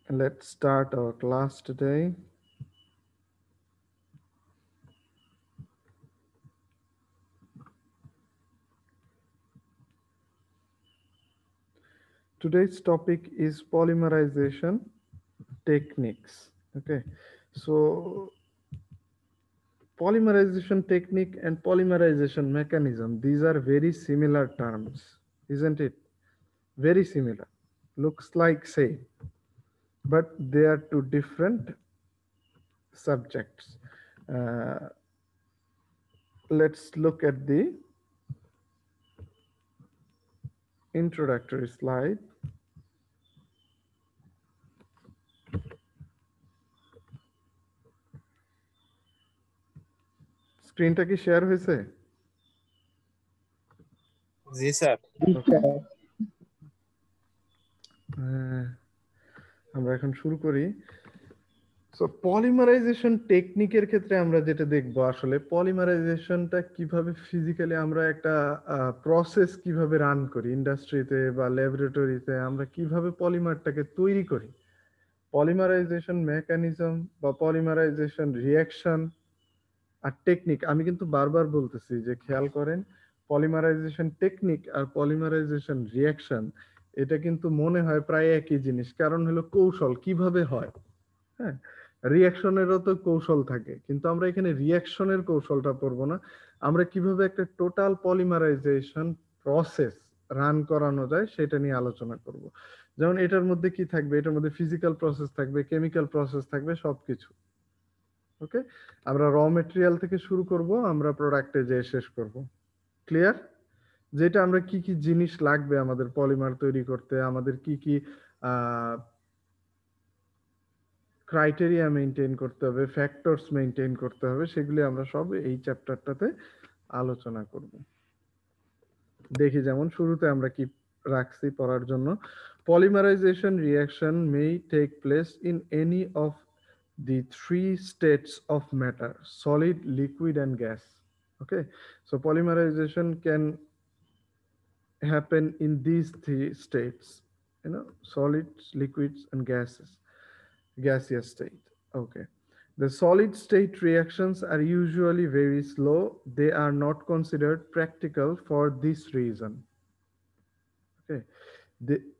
Let's start our class today. Today's topic is polymerization techniques. Okay, so polymerization technique and polymerization mechanism, these are very similar terms, isn't it? Very similar. Looks like same, but they are two different subjects. Uh, let's look at the introductory slide. স্ক্রিনটা কি share হয়েছে? জি sir. Okay. আমরা এখন শুরু করি। So polymerisation টেকনিকের ক্ষেত্রে আমরা যেটা দেখবো, আসলে পলিমারাইজেশনটা কিভাবে ফিজিক্যালি আমরা একটা প্রসেস কিভাবে রান করি ইন্ডাস্ট্রিতে বা ল্যাবরেটরিতে, আমরা কিভাবে পলিমারটাকে তৈরি করি, পলিমারাইজেশন মেকানিজম বা পলিমারাইজেশন রিয়াকশন আর টেকনিক। আমি কিন্তু বারবার বলতেছি যে খেয়াল করেন, পলিমারাইজেশন টেকনিক আর পলিমারাইজেশন রিয়াকশন এটা কিন্তু মনে হয় প্রায় একই জিনিস, কারণ হলো কৌশল কিভাবে হয়। হ্যাঁ, রিয়াকশনেরও তো কৌশল থাকে, কিন্তু আমরা এখানে রিয়াকশনের কৌশলটা পড়বো না, আমরা কিভাবে একটা টোটাল পলিমারাইজেশন প্রসেস রান করানো যায় সেটা নিয়ে আলোচনা করব। যেমন এটার মধ্যে কি থাকবে, এটার মধ্যে ফিজিক্যাল প্রসেস থাকবে, কেমিক্যাল প্রসেস থাকবে, সবকিছু। ওকে, আমরা র মেটেরিয়াল থেকে শুরু করব, আমরা প্রোডাক্টে যেয়ে শেষ করব। ক্লিয়ার? যেটা আমরা কি কি জিনিস লাগবে আমাদের পলিমার তৈরি করতে, আমাদের কি কি ক্রাইটেরিয়া মেনটেন করতে হবে, ফ্যাক্টরস মেনটেন করতে হবে, সেগুলি আমরা সব এই চ্যাপ্টারটাতে আলোচনা করব। দেখি যেমন শুরুতে আমরা কি রাখছি পড়ার জন্য। Polymerization reaction may take place in any of the three states of matter: solid, liquid and gas. Okay, so polymerization can happen in these three states, solids, liquids and gaseous state. Okay, the solid state reactions are usually very slow. They are not considered practical for this reason. Okay,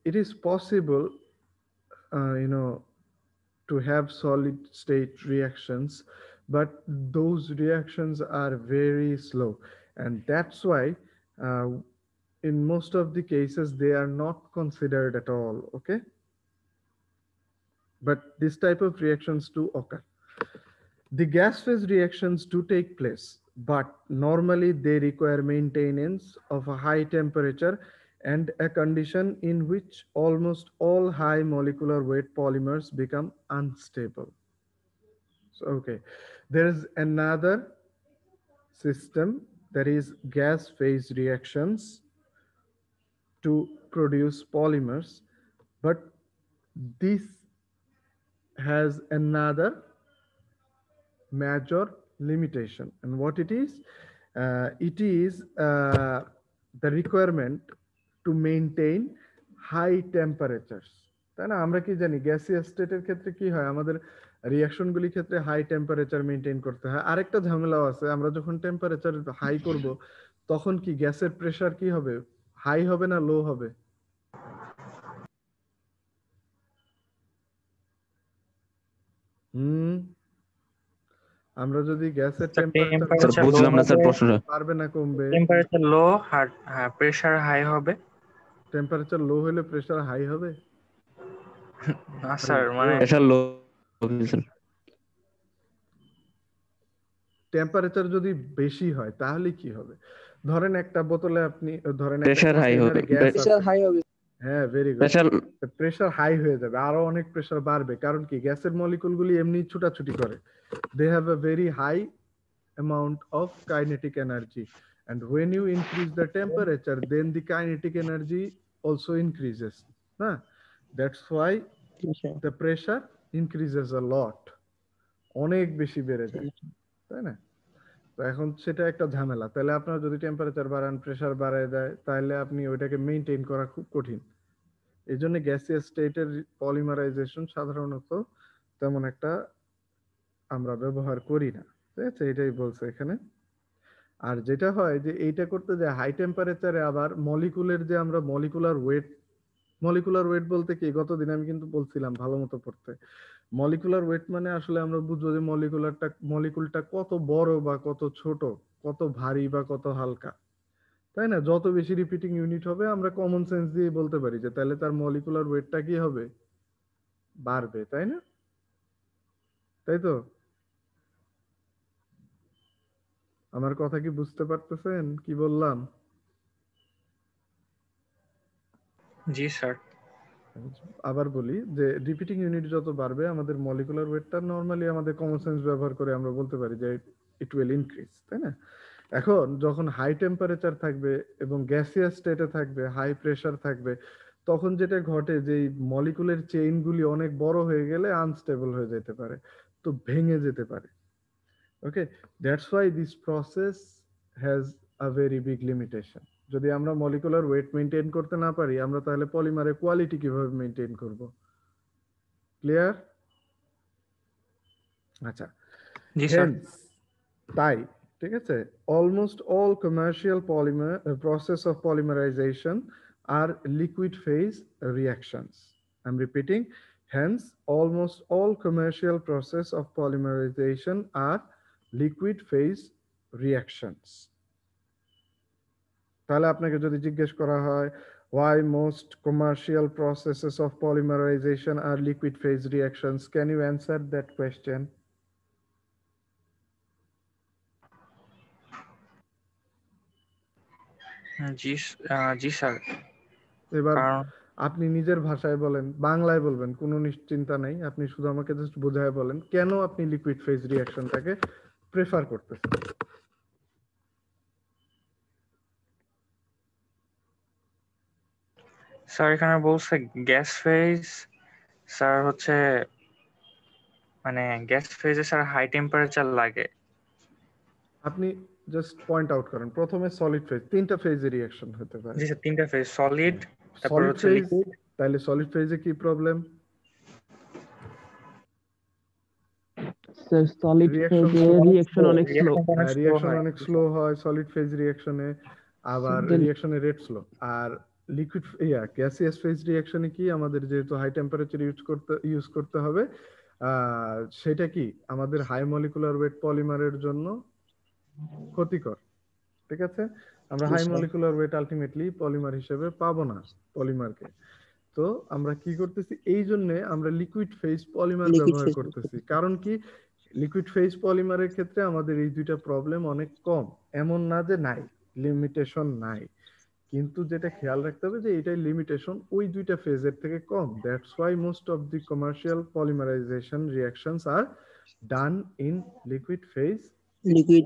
it is possible, you know, to have solid state reactions, but those reactions are very slow, and that's why uh, in most of the cases they are not considered at all. Okay, but this type of reactions do occur. The gas phase reactions do take place, but normally they require maintenance of a high temperature and a condition in which almost all high molecular weight polymers become unstable. So, okay, there is another system, that is gas phase reactions to produce polymers, but this has another major limitation. And what it is? It is the requirement to maintain high temperatures. তাই না? আমরা কি জানি gaseous স্টেটের ক্ষেত্রে কি হয়, আমাদের রিঅ্যাকশন গুলির ক্ষেত্রে হাই টেম্পারেচার মেনটেন করতে হয়। আরেকটা ঝামেলাও আছে, আমরা যখন টেম্পারেচার হাই করব তখন কি গ্যাসের প্রেসার কি হবে, হাই হবে না লো হবে? হুম, আমরা যদি গ্যাসের টেম্পারেচার স্যার টেম্পারেচার লো বুঝলাম না হবে, স্যার প্রশ্নটা। পারবে না কমবে? টেম্পারেচার লো আর প্রেসার হাই হবে। টেম্পারেচার লো হলে প্রেসার হাই হবে? না আরে স্যার, মানে প্রেশার লো স্যার। টেম্পারেচার যদি বেশি হয় তাহলে কি হবে? ধরেন একটা বোতলে আপনি, ধরেন একটা প্রেশার হাই হবে, কন্টেইনারে গ্যাস প্রেসার আছে। হাই হবে। হ্যাঁ, very good. Pressure pressure high হয়ে যাবে, আরো অনেক প্রেসার বাড়বে, কারণ কি গ্যাসের মলিকুলগুলি এমনি ছুটাছুটি করে, they have a very high amount of kinetic energy, and when you increase the temperature then the kinetic energy also increases. না, that's why the pressure increases a lot, অনেক বেশি বেড়ে যায়, তাই না? তো এখন সেটা একটা ঝামেলা। তাহলে আপনার যদি টেম্পারেচার বাড়ান, প্রেসার বাড়ায় দেয়, তাহলে আপনি ওইটাকে মেইনটেইন করা খুব কঠিন। এই জন্য গ্যাসিয়াস স্টেটের পলিমারাইজেশন সাধারণত তেমন একটা আমরা ব্যবহার করি না। ঠিক আছে, এটাই বলছে এখানে। আর যেটা হয় যে এইটা করতে যে হাই টেম্পারেচারে আবার মলিকুলের যে আমরা মলিকুলার ওয়েট বলতে কি, গতদিন আমি কিন্তু বলছিলাম ভালো মতো পড়তে। মলিকুলার ওয়েট মানে আসলে আমরা বুঝবো যে মলিকুলটা কত বড় বা কত ছোট, কত ভারী বা কত হালকা, তাই না? যত বেশি রিপিটিং ইউনিট হবে আমরা কমন সেন্স দিয়ে বলতে পারি যে তাহলে তার মলিকুলার ওয়েটটা কি হবে, বাড়বে, তাই না? তাই তো? আমার কথা কি বুঝতে পারতেছেন কি বললাম? জি স্যার। আবার বলি যে রিপিটিং ইউনিট যত বাড়বে আমাদের মলিকুলার ওয়েটটা নরমালি আমাদের কমন সেন্স ব্যবহার করে আমরা বলতে পারি যে ইট উইল ইনক্রিজ, তাই না? এখন যখন হাই টেম্পারেচার থাকবে এবং গ্যাসিয়াস স্টেটে থাকবে, হাই প্রেসার থাকবে, তখন যেটা ঘটে যে মলিকুলের চেইনগুলি অনেক বড় হয়ে গেলে আনস্টেবল হয়ে যেতে পারে, তো ভেঙে যেতে পারে। Okay, that's why this process has a very big limitation. যদি আমরা মলিকুলার ওয়েট মেনটেন করতে না পারি, আমরা তাহলে পলিমারের কোয়ালিটি কিভাবে মেনটেন করব? ক্লিয়ার? আচ্ছা, জি স্যার। হেন্স, তাই, ঠিক আছে, almost all commercial polymer process of polymerization are liquid phase reactions. I am repeating, hence almost all commercial process of polymerization are liquid phase reactions. তাহলে আপনাকে যদি জিজ্ঞেস করা হয় why most commercial processes of polymerization are liquid phase reactions, can you answer that question? G G sir. এবার কারণ আপনি নিজের ভাষায় বলেন, বাংলায় বলবেন, কোনো নিশ্চিন্তা নেই, আপনি শুধু আমাকে জাস্ট বোঝায় বলেন কেন আপনি লিকুইড ফেজ রিঅ্যাকশনটাকে প্রেফার করতেছেন। স্যার এখানে বলছে গ্যাস ফেজ স্যার হচ্ছে মানে গ্যাস ফেজে স্যার হাই টেম্পারেচার লাগে। আপনি জাস্ট পয়েন্ট আউট করেন, প্রথমে সলিড ফেজ, তিনটা ফেজে রিঅ্যাকশন হতে পারে। জি স্যার, তিনটা ফেজ, সলিড, তারপর সলিড হচ্ছে ফেজ, লিকুইড। তাহলে সলিড ফেজে কি প্রবলেম? স্যার সলিড রিঅ্যাকশন ফেজে রিঅ্যাকশন অনেক স্লো। রিঅ্যাকশন অনেক স্লো হয় সলিড ফেজ রিঅ্যাকশনে, আবার Then রিঅ্যাকশনের রেট স্লো। আর লিকুইড গ্যাসিয়াস ফেজ রিঅ্যাকশনে কি আমাদের যেহেতু হাই টেম্পারেচার ইউজ করতে হবে, সেটা কি আমাদের হাই মলিকুলার ওয়েট পলিমারের জন্য ক্ষতিকর। ঠিক আছে, আমরা high molecular weight ultimately polymer হিসেবে পাবো না পলিমারকে। তো আমরা কি করতেছি, এই জন্য আমরা লিকুইড ফেজ পলিমার ব্যবহার করতেছি। কারণ কি, লিকুইড ফেজ পলিমারের ক্ষেত্রে আমাদের এই দুইটা প্রবলেম অনেক কম, এমন না যে নাই, লিমিটেশন নাই, কিন্তু যেটা খেয়াল রাখতে হবে যে এটাই লিমিটেশন ওই দুইটা ফেজের থেকে কম। That's why most of the commercial polymerization reactions are done in liquid phase liquid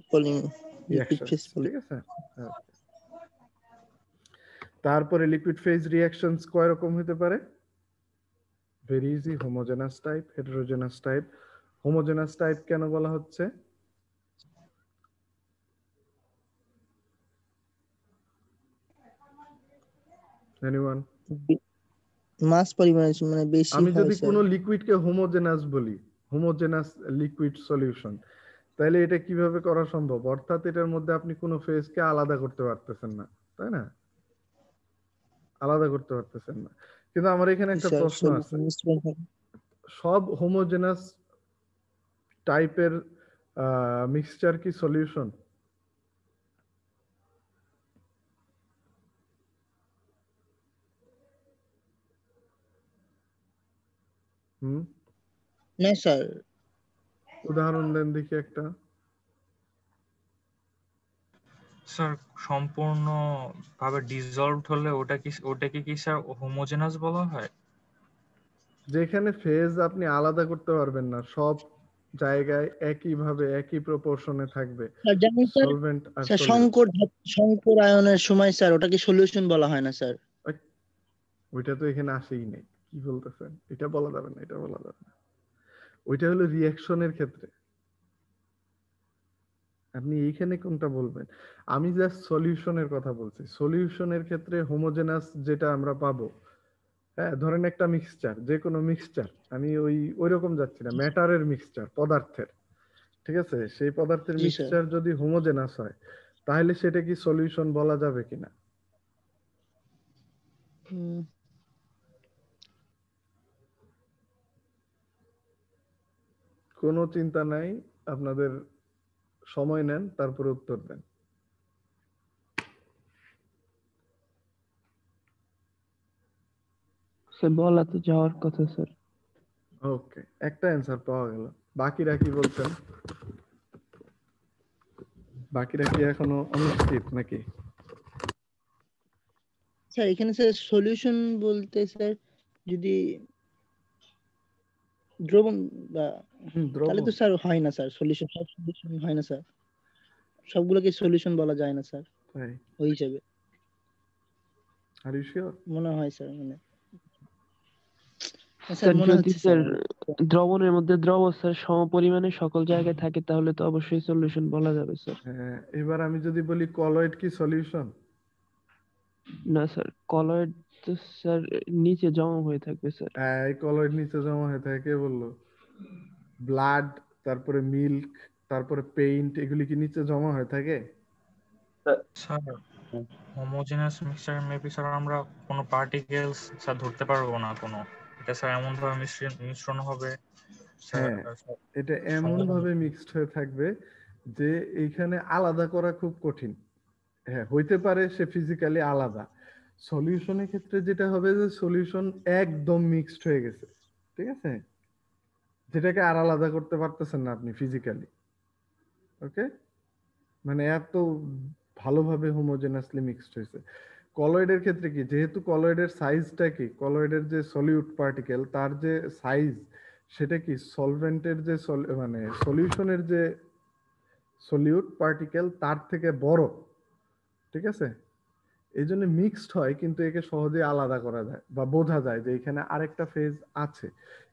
reactions. Phase ঠিক আছে, হ্যাঁ। তারপরে লিকুইড ফেজ রিঅ্যাকশনস কয় রকম হতে পারে? Very easy, homogeneous type, heterogeneous type. Homogeneous type কেন বলা হচ্ছে? এনিওয়ান? মাস পরিমাণ মানে বেশি আমি হয় যদি স্যার। কোনো লিকুইডকে হোমোজেনাস বলি, হোমোজেনাস লিকুইড সলিউশন, তাহলে এটা কিভাবে করা সম্ভব? অর্থাৎ এটার মধ্যে আপনি কোনো ফেজকে আলাদা করতে পারতেছেন না, তাই না? আলাদা করতে পারতেছেন না। কিন্তু আমার এখানে একটা স্যার প্রশ্ন আছে, সলিউশন সব হোমোজেনাস টাইপের মিক্সচার কি সলিউশন? হুম, না স্যার। উদাহরণ দেন দেখি একটা। স্যার সম্পূর্ণ ভাবে ডিসলভড হলে ওটাকে কি স্যার হোমোজেনাস বলা হয়? যেখানে ফেজ আপনি আলাদা করতে পারবেন না, সব জায়গায় একই ভাবে একই প্রপোর্শনে থাকবে, স্যার যেমন স্যার, সলভেন্ট আর স্যার সলিউট। সংকর আয়নের সময় স্যার ওটাকে সলিউশন বলা হয় না স্যার? ওইটা তো এখানে আসেই নেই, কি বলতেছেন? এটা বলা যাবে না, এটা বলা যাবে না। ওইটা হলো রিঅ্যাকশনের ক্ষেত্রে, আপনি এইখানে কোনটা বলবেন? আমি জাস্ট সলিউশনের কথা বলছি। সলিউশনের ক্ষেত্রে হোমোজেনাস যেটা আমরা পাবো হ্যাঁ, ধরেন একটা মিক্সচার, যে কোনো মিক্সচার, আমি ওই রকম যাচ্ছি না, ম্যাটারের মিক্সচার, পদার্থের, ঠিক আছে, সেই পদার্থের জি স্যার। মিক্সচার যদি হোমোজেনাস হয় তাহলে সেটা কি সলিউশন বলা যাবে কিনা? উম, কোনো চিন্তা নাই, আপনাদের সময় নেন, তারপরে উত্তর দেন। স্যার বলা তো যাওয়ার কথা স্যার। ওকে, একটা অ্যান্সার পাওয়া গেল। বাকিরা কি বলছেন? বাকিরা কি এখনো অনিশ্চিত নাকি? স্যার এখানে স্যার সলিউশন বলতে স্যার যদি দ্রবণ বা তাহলে দ্রবণ। তো স্যার হয় না স্যার, সলিউশন সব সলিউশন হয় না স্যার, সবগুলোকে সলিউশন বলা যায় না স্যার তাই? ওই হিসাবে। Are you sure? মনে হয় স্যার, মানে স্যার স্যার মনে যদি হচ্ছে স্যার স্যার। দ্রবণের মধ্যে দ্রব স্যার সমপরিমাণে সকল জায়গায় থাকে তাহলে তো অবশ্যই সলিউশন বলা যাবে স্যার। হ্যাঁ, এবার আমি যদি বলি কলয়েড কি সলিউশন? না স্যার, কলয়েড তো স্যার নিচে জমা হয়ে থাকবে স্যার। এই কলয়েড নিচে জমা হয়ে থাকে কে বললো? ব্লাড, তারপরে মিল্ক, তারপরে পেইন্ট, এগুলি কি নিচে জমা হয়ে থাকে? Sir homogeneous mixture maybe sir আমরা কোনো পার্টিকেলস স্যার ধরতে পারবো না কোনো, এটা স্যার এমন ভাবে মিশ্রণ হবে স্যার। হ্যাঁ, এটা এমন সম্ভব ভাবে মিক্সড হয়ে থাকবে যে এইখানে আলাদা করা খুব কঠিন। হ্যাঁ, হইতে পারে সে ফিজিক্যালি আলাদা। সলিউশনের ক্ষেত্রে যেটা হবে যে সলিউশন একদম মিক্সড হয়ে গেছে, ঠিক আছে, যেটাকে আর আলাদা করতে পারতেছেন না আপনি ফিজিক্যালি। ওকে, মানে এত ভালোভাবে হোমোজেনাসলি মিক্সড হয়েছে। কলয়েডের ক্ষেত্রে কি, যেহেতু কলয়েডের সাইজটা কি, কলয়েডের যে সলিউট পার্টিকেল তার যে সাইজ, সেটা কি সলভেন্টের যে মানে সলিউশনের যে সলিউট পার্টিকেল তার থেকে বড়, ঠিক আছে, এই জন্য মিক্সড হয়, কিন্তু একে সহজে আলাদা করা যায় বা বোঝা যায় যে এখানে আরেকটা ফেজ আছে,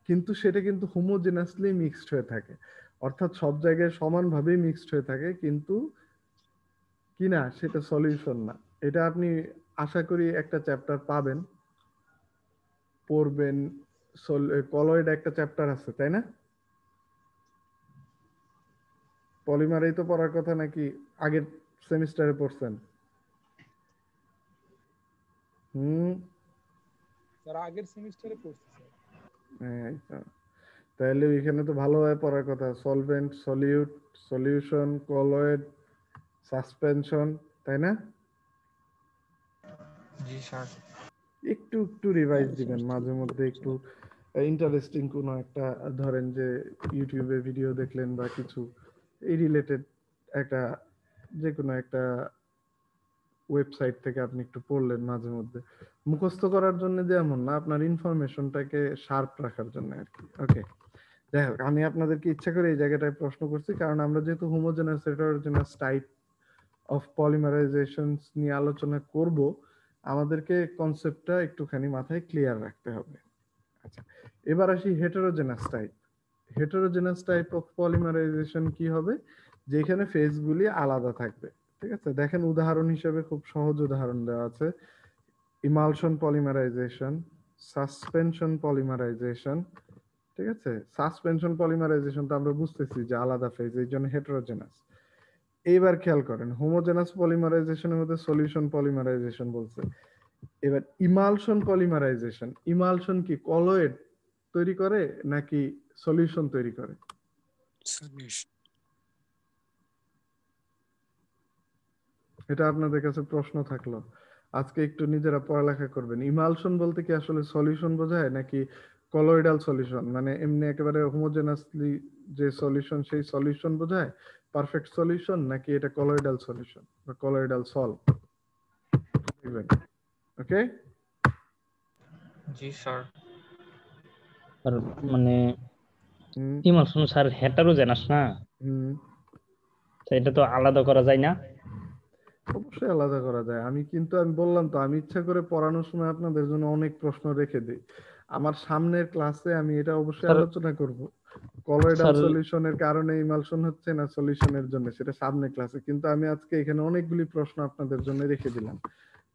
কিন্তু সেটা কিন্তু হোমোজেনাসলি মিক্সড হয়ে থাকে, অর্থাৎ সব জায়গায় সমানভাবেই মিক্সড হয়ে থাকে, কিন্তু কি না, সেটা সলিউশন না। এটা আপনি আশা করি একটা চ্যাপ্টার পাবেন, পড়বেন। কলয়েড একটা চ্যাপ্টার আছে তাই না? পলিমারেই তো পড়ার কথা নাকি? আগের সেমিস্টারে পড়ছেন? হুম। স্যার আগের সেমিস্টারে পড়ছি স্যার। এই তো। তাহলে এখানে তো ভালোভাবে পড়ার কথা, solvent, solute, solution, colloid, suspension, তাই না? জি স্যার। একটু একটু রিভাইজ হ্যাঁ, দিবেন semester মাঝে মধ্যে, একটু ইন্টারেস্টিং কোনো একটা, ধরেন যে ইউটিউবে ভিডিও দেখলেন বা কিছু এই রিলেটেড একটা, যে কোনো একটা ওয়েবসাইট থেকে আপনি একটু পড়লেন মাঝে মধ্যে, মুখস্থ করার জন্য যে এমন না, আপনার ইনফরমেশনটাকে শার্প রাখার জন্য আর কি। ওকে, যাই হোক, আমি আপনাদেরকে ইচ্ছা করে এই জায়গাটায় প্রশ্ন করছি কারণ আমরা যেহেতু হোমোজেনাস হেটেরোজেনাস টাইপ অফ পলিমারাইজেশনস নিয়ে আলোচনা করব, আমাদেরকে কনসেপ্টটা একটুখানি মাথায় ক্লিয়ার রাখতে হবে। আচ্ছা, এবার আসি heterogeneous type. Heterogeneous type of polymerisation কি হবে? যেখানে ফেজগুলি আলাদা থাকবে, ঠিক আছে। দেখেন উদাহরণ হিসেবে খুব সহজ উদাহরণ দেওয়া আছে, ইমালশন পলিমারাইজেশন, সাসপেনশন পলিমারাইজেশন, ঠিক আছে। সাসপেনশন পলিমারাইজেশন তো আমরা বুঝতেছি যে আলাদা ফেজ, এই জন্য হেটেরোজেনাস। এইবার খেয়াল করেন, হোমোজেনাস পলিমারাইজেশনের মধ্যে সলিউশন পলিমারাইজেশন বলছে। এবার ইমালশন পলিমারাইজেশন, ইমালশন কি কলয়েড তৈরি করে নাকি সলিউশন তৈরি করে? এটা আপনাদের কাছে প্রশ্ন থাকলো, আজকে একটু নিজেরা পড়ালেখা করবেন। ইমালশন বলতে কি আসলে সলিউশন বোঝায় নাকি কলয়েডাল সলিউশন, মানে এমনি একেবারে হোমোজেনাসলি যে সলিউশন সেই সলিউশন বোঝায়, পারফেক্ট সলিউশন, নাকি এটা কলয়েডাল সলিউশন বা কলয়েডাল সলভ? দেখবেন। ওকে, জি স্যার। আর মানে হুম ইমালশন স্যার হেটারোজেনাস না, হুম, তো এটা তো আলাদা করা যায় না। অবশ্যই আলাদা করা যায়। আমি বললাম তো, আমি ইচ্ছা করে পড়ানোর সময় আপনাদের জন্য অনেক প্রশ্ন রেখে দিই। আমার সামনের ক্লাসে আমি এটা অবশ্যই স্যার আলোচনা করব, কলয়েডাল স্যার সলিউশনের কারণে ইমালশন হচ্ছে না সলিউশনের জন্য, সেটা সামনের ক্লাসে। কিন্তু আমি আজকে এখানে অনেকগুলি প্রশ্ন আপনাদের জন্য রেখে দিলাম,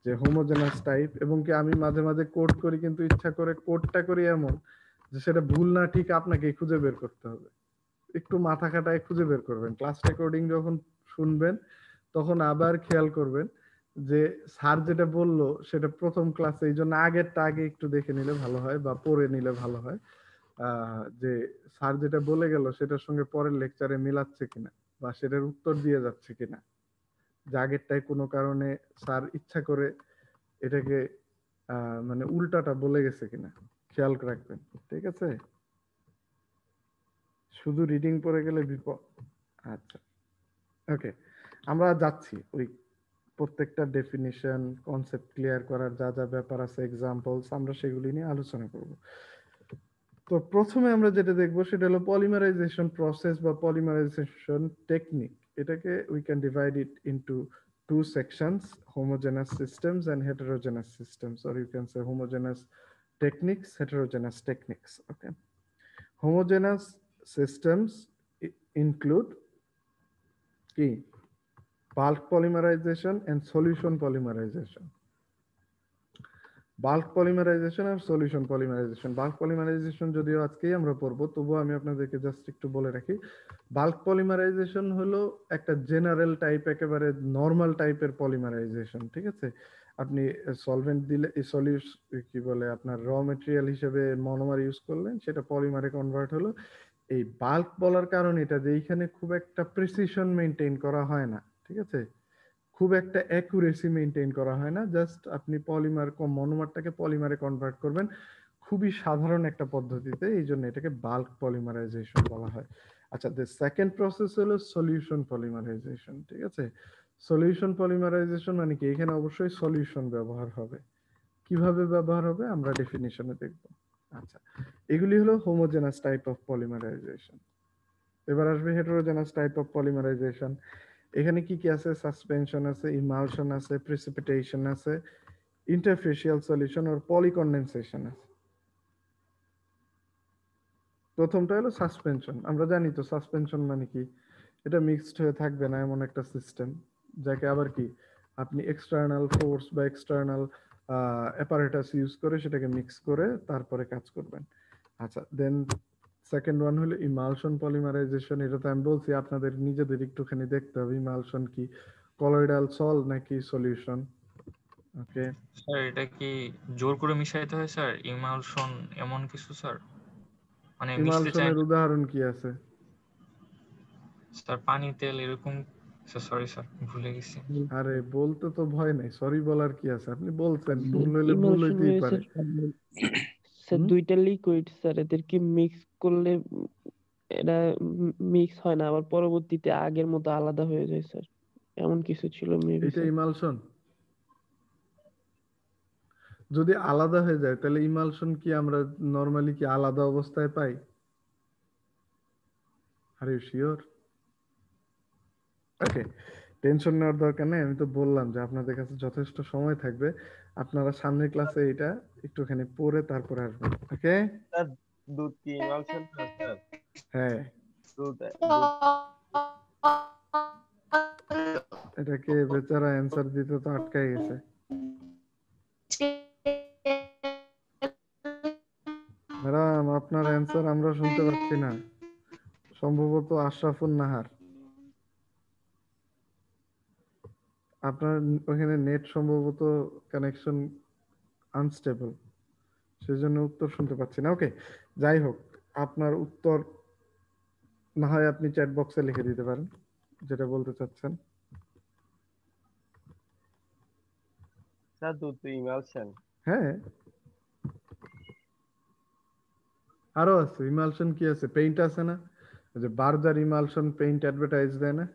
যে হোমোজেনাস টাইপ, এবং কি আমি মাঝে মাঝে কোড করি, কিন্তু ইচ্ছা করে কোডটা করি এমন যে সেটা ভুল না ঠিক আপনাকে খুঁজে বের করতে হবে, একটু মাথা খাটায় খুঁজে বের করবেন। ক্লাস রেকর্ডিং যখন শুনবেন তখন আবার খেয়াল করবেন যে স্যার যেটা বললো সেটা প্রথম ক্লাসে, এই জন্য আগেরটা আগে একটু দেখে নিলে ভালো হয় বা পড়ে নিলে ভালো হয়, যে স্যার যেটা বলে গেল সেটার সঙ্গে পরের লেকচারে মিলাচ্ছে কিনা বা সেটার উত্তর দিয়ে যাচ্ছে কিনা, যে আগেরটাই কোনো কারণে স্যার ইচ্ছা করে এটাকে মানে উল্টাটা বলে গেছে কিনা খেয়াল রাখবেন, ঠিক আছে? শুধু রিডিং পড়ে গেলে বিপদ। আচ্ছা, ওকে, আমরা যাচ্ছি ওই প্রত্যেকটা ডেফিনিশন, কনসেপ্ট ক্লিয়ার করার যা যা ব্যাপার আছে, এক্সাম্পলস, আমরা সেগুলি নিয়ে আলোচনা করব। তো প্রথমে আমরা যেটা দেখবো সেটা হলো পলিমারাইজেশন প্রসেস বা পলিমারাইজেশন টেকনিক। এটাকে we can divide it into two sections: homogeneous systems and heterogeneous systems, or you can say homogeneous techniques, heterogeneous techniques. Okay, homogeneous systems include key bulk polymerization and solution polymerization. Bulk polymerization আর solution polymerization. Bulk polymerization যদিও আজকেই আমরা পড়বো, তবুও আমি আপনাদেরকে just একটু বলে রাখি। বাল্ক পলিমারাইজেশন হলো একটা জেনারেল টাইপ, একেবারে নর্মাল টাইপের পলিমারাইজেশন, ঠিক আছে? আপনি সলভেন্ট দিলে, কি বলে, আপনার র মেটেরিয়াল হিসেবে মনোমার ইউজ করলেন, সেটা পলিমারে কনভার্ট হলো। এই বাল্ক বলার কারণ এটা যে এইখানে খুব একটা প্রিসিশন মেনটেন করা হয় না, ঠিক আছে? খুব একটা অ্যাকুরেসি মেনটেন করা হয় না, জাস্ট আপনি পলিমার মনোমারটাকে পলিমারে কনভার্ট করবেন খুবই সাধারণ একটা পদ্ধতিতে, এই জন্য এটাকে বাল্ক পলিমারাইজেশন বলা হয়। আচ্ছা, দ্য সেকেন্ড প্রসেস হলো সলিউশন পলিমারাইজেশন, ঠিক আছে? সলিউশন পলিমারাইজেশন মানে কি, এখানে অবশ্যই সলিউশন ব্যবহার হবে। কিভাবে ব্যবহার হবে আমরা ডেফিনিশনে দেখব। আচ্ছা, এগুলি হলো হোমোজেনাস টাইপ অফ পলিমারাইজেশন। এবার আসবে হেটেরোজেনাস টাইপ অফ পলিমারাইজেশন। এখানে কি কি আছে? সাসপেনশন আছে, ইমালশন আছে, প্রিসিপিটেশন আছে, ইন্টারফেশিয়াল সলিউশন আর পলিকন্ডেনসেশন আছে। প্রথমটা হলো সাসপেনশন। আমরা জানি তো সাসপেনশন মানে কি, এটা মিক্সড হয়ে থাকবে না এমন একটা সিস্টেম, যাকে আবার কি আপনি এক্সটার্নাল ফোর্স বা এক্সটার্নাল অ্যাপারেটাস ইউজ করে সেটাকে মিক্স করে তারপরে কাজ করবেন। আচ্ছা, দেন সেকেন্ড ওয়ান হলো ইমালশন পলিমারাইজেশন। এটা তো আমি বলছি, আপনাদের নিজেদের একটুখানি দেখতে হবে ইমালশন কি, কলয়েডাল সল নাকি সলিউশন। ওকে স্যার, এটা কি জোর করে মিশাইতে হয় স্যার? ইমালশন এমন কিছু স্যার? মানে মিশতে চায় ইমালশনের না উদাহরণ কি আছে? স্যার, পানি তেল এরকম। স্যার সরি স্যার, ভুলে গেছি। আরে বলতে তো ভয় নাই, সরি বলার কি আছে, আপনি বলছেন, ভুল হইলে ভুল ইমালশন হইতেই মানে পারে। স্যার হুম? দুইটা লিকুইড স্যার, এদেরকে মিক্স করলে এটা মিক্স হয় না, আবার পরবর্তীতে আগের মতো আলাদা হয়ে যায় স্যার, এমন কিছু ছিল মেবি এটা স্যার। ইমালশন। যদি আলাদা হয়ে যায় তাহলে ইমালশন কি আমরা নরমালি কি আলাদা অবস্থায় পাই? Are you sure? Okay, tension নেওয়ার দরকার নেই, আমি তো বললাম যে আপনাদের কাছে যথেষ্ট সময় থাকবে, আপনারা সামনের ক্লাসে এটা একটুখানি পড়ে তারপরে আসবেন। ওকে, স্যার, দুধ কি ইমালশন না স্যার? হ্যাঁ, দুধ দুধ এটাকে বেচারা অ্যান্সার দিতে তো আটকায় গেছে। ম্যাডাম, আপনার অ্যান্সার আমরা শুনতে পাচ্ছি না, সম্ভবত আশরাফুন নাহার, আপনার ওখানে নেট সম্ভবত কানেকশন আনস্টেবল, সেজন্য উত্তর শুনতে পাচ্ছি না। ওকে, যাই হোক, আপনার উত্তর না হয় আপনি চ্যাট বক্সে লিখে দিতে পারেন যেটা বলতে চাচ্ছেন। স্যার, দুধ তো ইমালশন। হ্যাঁ, আরো আছে ইমালশন। কি আছে? পেইন্ট আছে না, ওই যে বার্জার ইমালশন পেইন্ট অ্যাডভার্টাইজ দেয় না?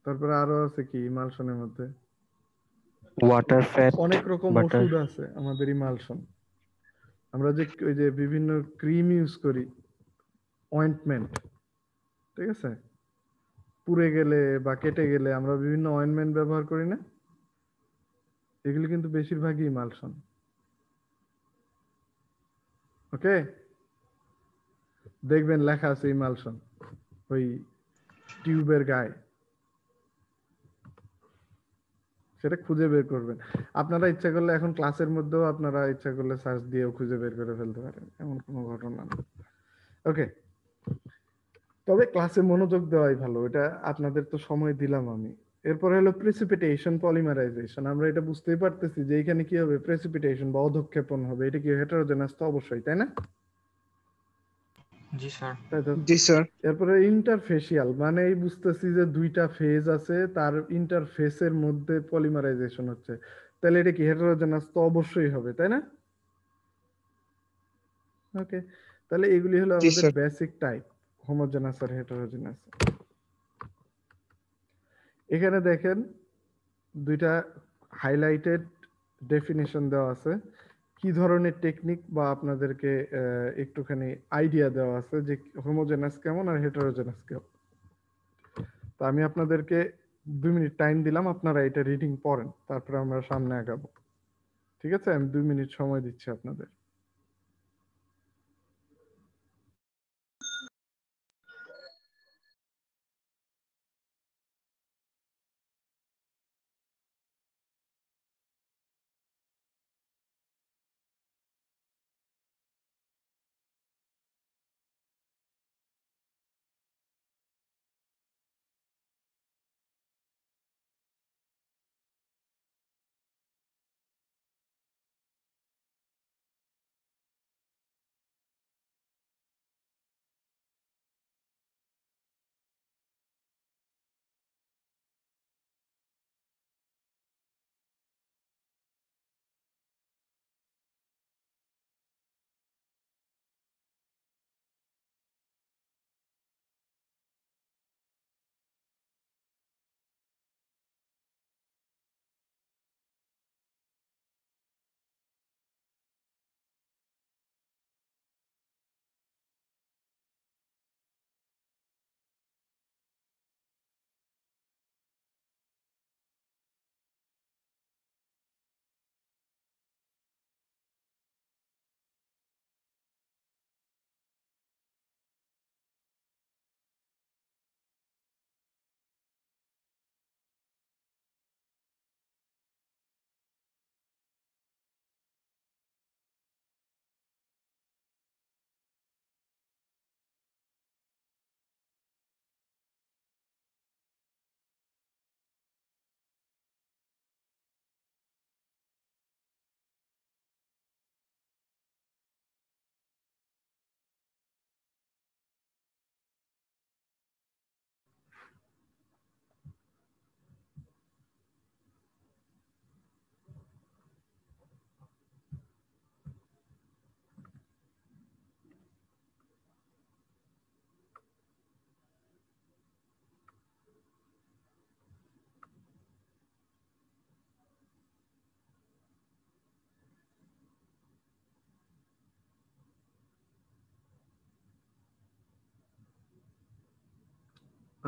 তারপরে আরো আছে কি ইমালশনের মধ্যে? ওয়াটার ফ্যাট অনেক রকম বাটার। ওষুধ আছে আমাদের ইমালশন। আমরা যে ওই যে বিভিন্ন ক্রিম ইউজ করি, অয়েন্টমেন্ট, ঠিক আছে, পুড়ে গেলে বা কেটে গেলে আমরা বিভিন্ন অয়েন্টমেন্ট ব্যবহার করি না, এগুলো কিন্তু বেশিরভাগই ইমালশন। ওকে, দেখবেন লেখা আছে ইমালশন ওই টিউবের গায়ে। সেটা খুঁজে বের করবেন। আপনারা ইচ্ছা করলে এখন ক্লাসের মধ্যেও আপনারা ইচ্ছা করলে সার্চ দিয়েও খুঁজে বের করে ফেলতে পারেন, এমন কোনো ঘটনা না। ওকে, তবে ক্লাসে মনোযোগ দেওয়াই ভালো, এটা আপনাদের তো সময় দিলাম আমি। এরপরে হলো প্রেসিপিটেশন পলিমারাইজেশন। আমরা এটা বুঝতেই পারতেছি যে এখানে কি হবে, প্রেসিপিটেশন বা অধঃক্ষেপণ হবে। এটা কি হেটেরোজেনাস? তো অবশ্যই, তাই না? জি স্যার। তাই তো। জি স্যার। এরপরে ইন্টারফেসিয়াল, মানে এই বুঝতেছি যে দুইটা ফেজ আছে, তার ইন্টারফেসের মধ্যে পলিমারাইজেশন হচ্ছে। তাহলে এটা কি হেটেরোজেনাস? তো অবশ্যই হবে, তাই না? ওকে, তাহলে এগুলি হলো জি আমাদের স্যার। বেসিক টাইপ, হোমোজেনাস আর হেটেরোজেনাস। এখানে দেখেন দুইটা হাইলাইটেড ডেফিনিশন দেওয়া আছে, কি ধরনের টেকনিক বা আপনাদেরকে একটুখানি আইডিয়া দেওয়া আছে যে হোমোজেনাস কেমন আর হেটেরোজেনাস কেমন। তো আমি আপনাদেরকে 2 মিনিট টাইম দিলাম, আপনারা এটা রিডিং পড়েন, তারপরে আমরা সামনে আগাবো। ঠিক আছে, আমি 2 মিনিট সময় দিচ্ছি আপনাদের।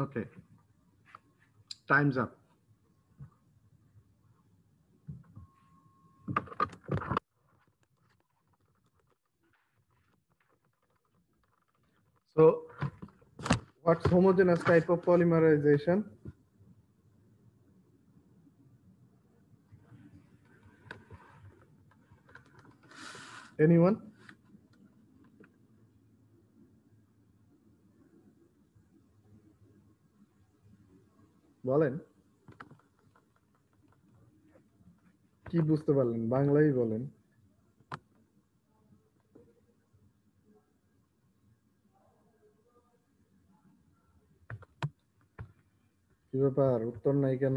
Okay, time's up. So what's homogeneous type of polymerization? Anyone? বলেন, কি বুঝতে পারলেন? বাংলায় বলেন। কি ব্যাপার, উত্তর নাই কেন?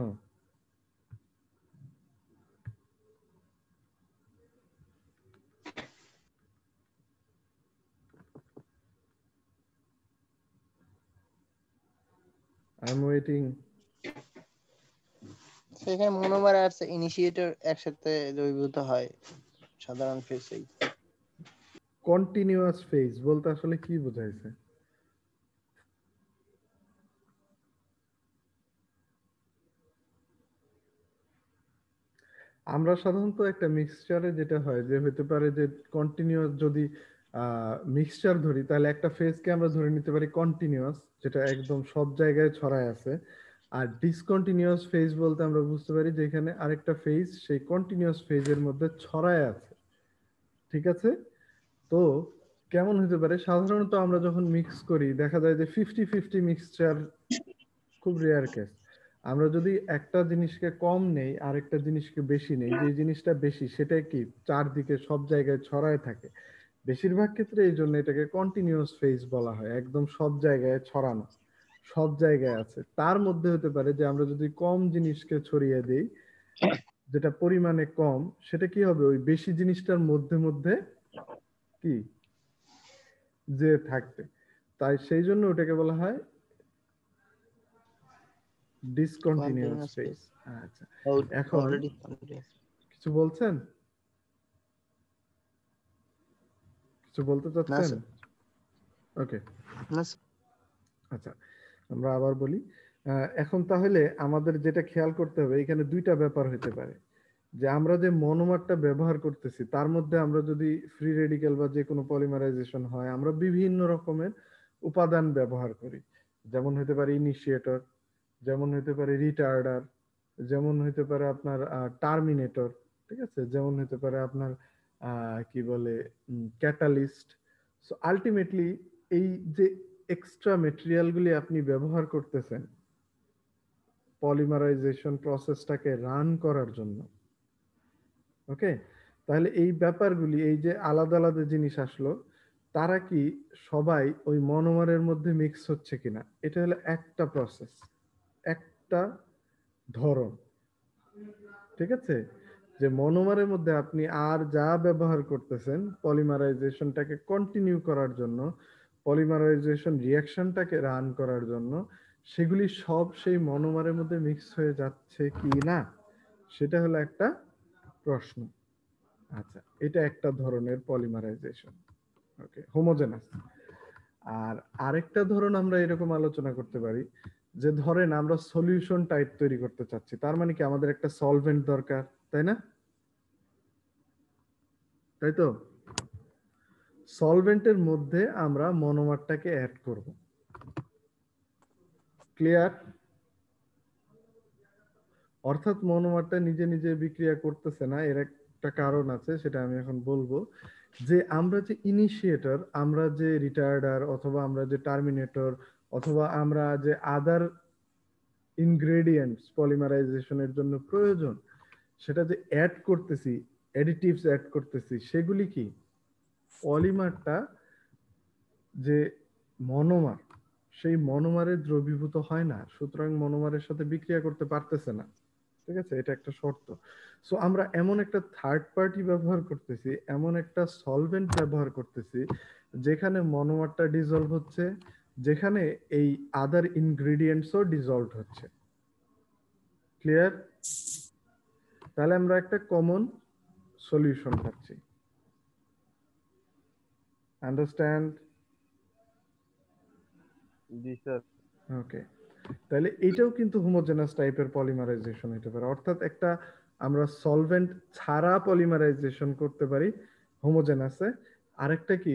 I'm waiting. সেখানে মনোমার আর ইনিশিয়েটর একসাথে দ্রবীভূত হয় সাধারণ ফেজেই। কন্টিনিউয়াস ফেজ বলতে আসলে কি বোঝাইছে? আমরা সাধারণত একটা মিক্সচারে যেটা হয় যে হতে পারে যে কন্টিনিউয়াস, যদি মিক্সচার ধরি তাহলে একটা ফেজকে আমরা ধরে নিতে পারি কন্টিনিউয়াস, যেটা একদম সব জায়গায় ছড়ায় আছে। আর ডিসকন্টিনিউয়াস ফেজ বলতে আমরা বুঝতে পারি যেখানে আরেকটা ফেজ সেই কন্টিনিউয়াস ফেজের মধ্যে ছড়ায় আছে। ঠিক আছে? তো কেমন হতে পারে, সাধারণত আমরা যখন মিক্স করি দেখা যায় যে 50-50 মিক্সচার খুব রেয়ার কেস। আমরা যদি একটা জিনিসকে কম নেই আরেকটা জিনিসকে বেশি নেই, যে জিনিসটা বেশি সেটা কি চারদিকে সব জায়গায় ছড়ায় থাকে, বেশিরভাগ ক্ষেত্রে এই জন্য এটাকে কন্টিনিউয়াস ফেজ বলা হয়। একদম সব জায়গায় ছড়ানো, সব জায়গায় আছে। তার মধ্যে হতে পারে যে আমরা যদি কম জিনিসকে ছড়িয়ে দেই, যেটা পরিমাণে কম, সেটা কি হবে ওই বেশি জিনিসটার মধ্যে মধ্যে কি যে থাকবে। তাই সেই জন্য ওটাকে বলা হয় ডিসকন্টিনিউয়াস Continuous ফেজ। phase. আচ্ছা, Al- এখন already continuous. কিছু বলছেন, কিছু বলতে না চাচ্ছেন? স্যার, ওকে, না স্যার। আচ্ছা আমরা আবার বলি। এখন তাহলে আমাদের যেটা খেয়াল করতে হবে, এখানে দুইটা ব্যাপার হতে পারে, যে আমরা যে মনোমারটা ব্যবহার করতেছি তার মধ্যে আমরা যদি ফ্রি রেডিক্যাল বা যে কোনো পলিমারাইজেশন হয়, আমরা বিভিন্ন রকমের উপাদান ব্যবহার করি। যেমন হতে পারে ইনিশিয়েটর, যেমন হতে পারে রিটার্ডার, যেমন হতে পারে আপনার টার্মিনেটর, ঠিক আছে, যেমন হতে পারে আপনার কি বলে ক্যাটালিস্ট। সো আলটিমেটলি এই যে এক্সট্রা মেটেরিয়ালগুলি আপনি ব্যবহার করতেছেন পলিমারাইজেশন প্রসেসটাকে রান করার জন্য, ওকে, তাহলে এই ব্যাপারগুলি, এই যে আলাদা আলাদা জিনিস আসলো, তারা কি সবাই ওই মনোমারের মধ্যে মিক্স হচ্ছে কিনা, এটা হলো একটা প্রসেস, একটা ধরন। ঠিক আছে, যে মনোমারের মধ্যে আপনি আর যা ব্যবহার করতেছেন পলিমারাইজেশনটাকে কন্টিনিউ করার জন্য, পলিমারাইজেশন রিঅ্যাকশনটাকে রান করার জন্য, সেগুলি সব সেই মনোমারের মধ্যে মিক্স হয়ে যাচ্ছে কি না, সেটা হলো একটা প্রশ্ন। আচ্ছা, এটা একটা ধরনের পলিমারাইজেশন, ওকে, হোমোজেনাস। আর আরেকটা ধরন আমরা এরকম আলোচনা করতে পারি, যে ধরেন আমরা সলিউশন টাইপ তৈরি করতে চাচ্ছি, তার মানে কি আমাদের একটা সলভেন্ট দরকার, তাই না? তাই তো, সলভেন্টের মধ্যে আমরা মনোমারটাকে অ্যাড করব। ক্লিয়ার? অর্থাৎ মনোমারটা নিজে নিজে বিক্রিয়া করতেছে না, এর একটা কারণ আছে, সেটা আমি এখন বলবো। যে আমরা যে ইনিশিয়েটর, আমরা যে রিটার্ডার, অথবা আমরা যে টার্মিনেটর, অথবা আমরা যে আদার ইনগ্রেডিয়েন্টস পলিমারাইজেশনের জন্য প্রয়োজন, সেটা যে অ্যাড করতেছি, অ্যাডিটিভস অ্যাড করতেছি, সেগুলি কি পলিমারটা যে মনোমার, সেই মনোমারে দ্রবীভূত হয় না, সুতরাং মনোমারের সাথে বিক্রিয়া করতে পারতেছে না। ঠিক আছে, এটা একটা শর্ত। সো আমরা এমন একটা থার্ড পার্টি ব্যবহার করতেছি, এমন একটা সলভেন্ট ব্যবহার করতেছি যেখানে মনোমারটা ডিজলভ হচ্ছে, যেখানে এই আদার ইনগ্রেডিয়েন্টসও ডিজলভ হচ্ছে। ক্লিয়ার? তাহলে আমরা একটা কমন সলিউশন পাচ্ছি। আন্ডারস্ট্যান্ড? জি স্যার। ওকে, তাহলে এটাও কিন্তু হোমোজেনাস টাইপের পলিমারাইজেশন হতে পারে, অর্থাৎ একটা আমরা সলভেন্ট ছাড়া পলিমারাইজেশন করতে পারি হোমোজেনাসে, আরেকটা কি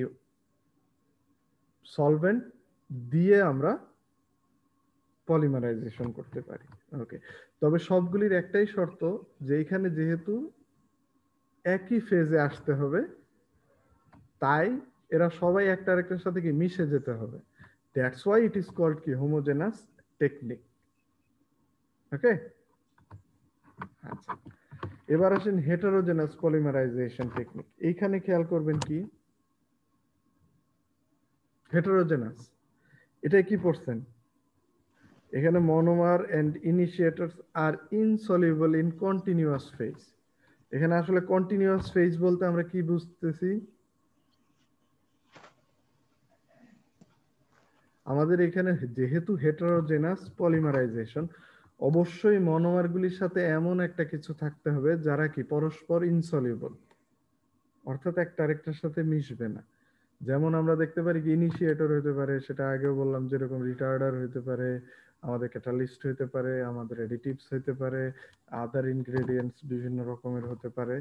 সলভেন্ট দিয়ে আমরা পলিমারাইজেশন করতে পারি। ওকে, তবে সবগুলির একটাই শর্ত, যে এখানে যেহেতু একই ফেজে আসতে হবে, তাই এরা সবাই একটা আরেকটার সাথে কি মিশে যেতে হবে। That's why it is called কি হোমোজেনাস টেকনিক। ওকে, আচ্ছা, এবার আসেন হেটারোজেনাস পলিমারাইজেশন টেকনিক। এইখানে খেয়াল করবেন কি হেটারোজেনাস, এটা কি পড়ছেন? এখানে monomer and initiators are insoluble in continuous phase. এখানে আসলে কন্টিনিউয়াস ফেজ বলতে আমরা কি বুঝতেছি? আমাদের এখানে যেহেতু হেটারোজেনাস পলিমারাইজেশন, অবশ্যই মনোমারগুলির সাথে এমন একটা কিছু থাকতে হবে যারা কি পরস্পর ইনসলিউবল, অর্থাৎ একটা আরেকটার সাথে মিশবে না। যেমন আমরা দেখতে পারি কি ইনিশিয়েটর হতে পারে, সেটা আগেও বললাম, যেরকম রিটার্ডার হতে পারে, আমাদের ক্যাটালিস্ট হতে পারে, আমাদের অ্যাডিটিভস হতে পারে, আদার ইনগ্রেডিয়েন্টস বিভিন্ন রকমের হতে পারে,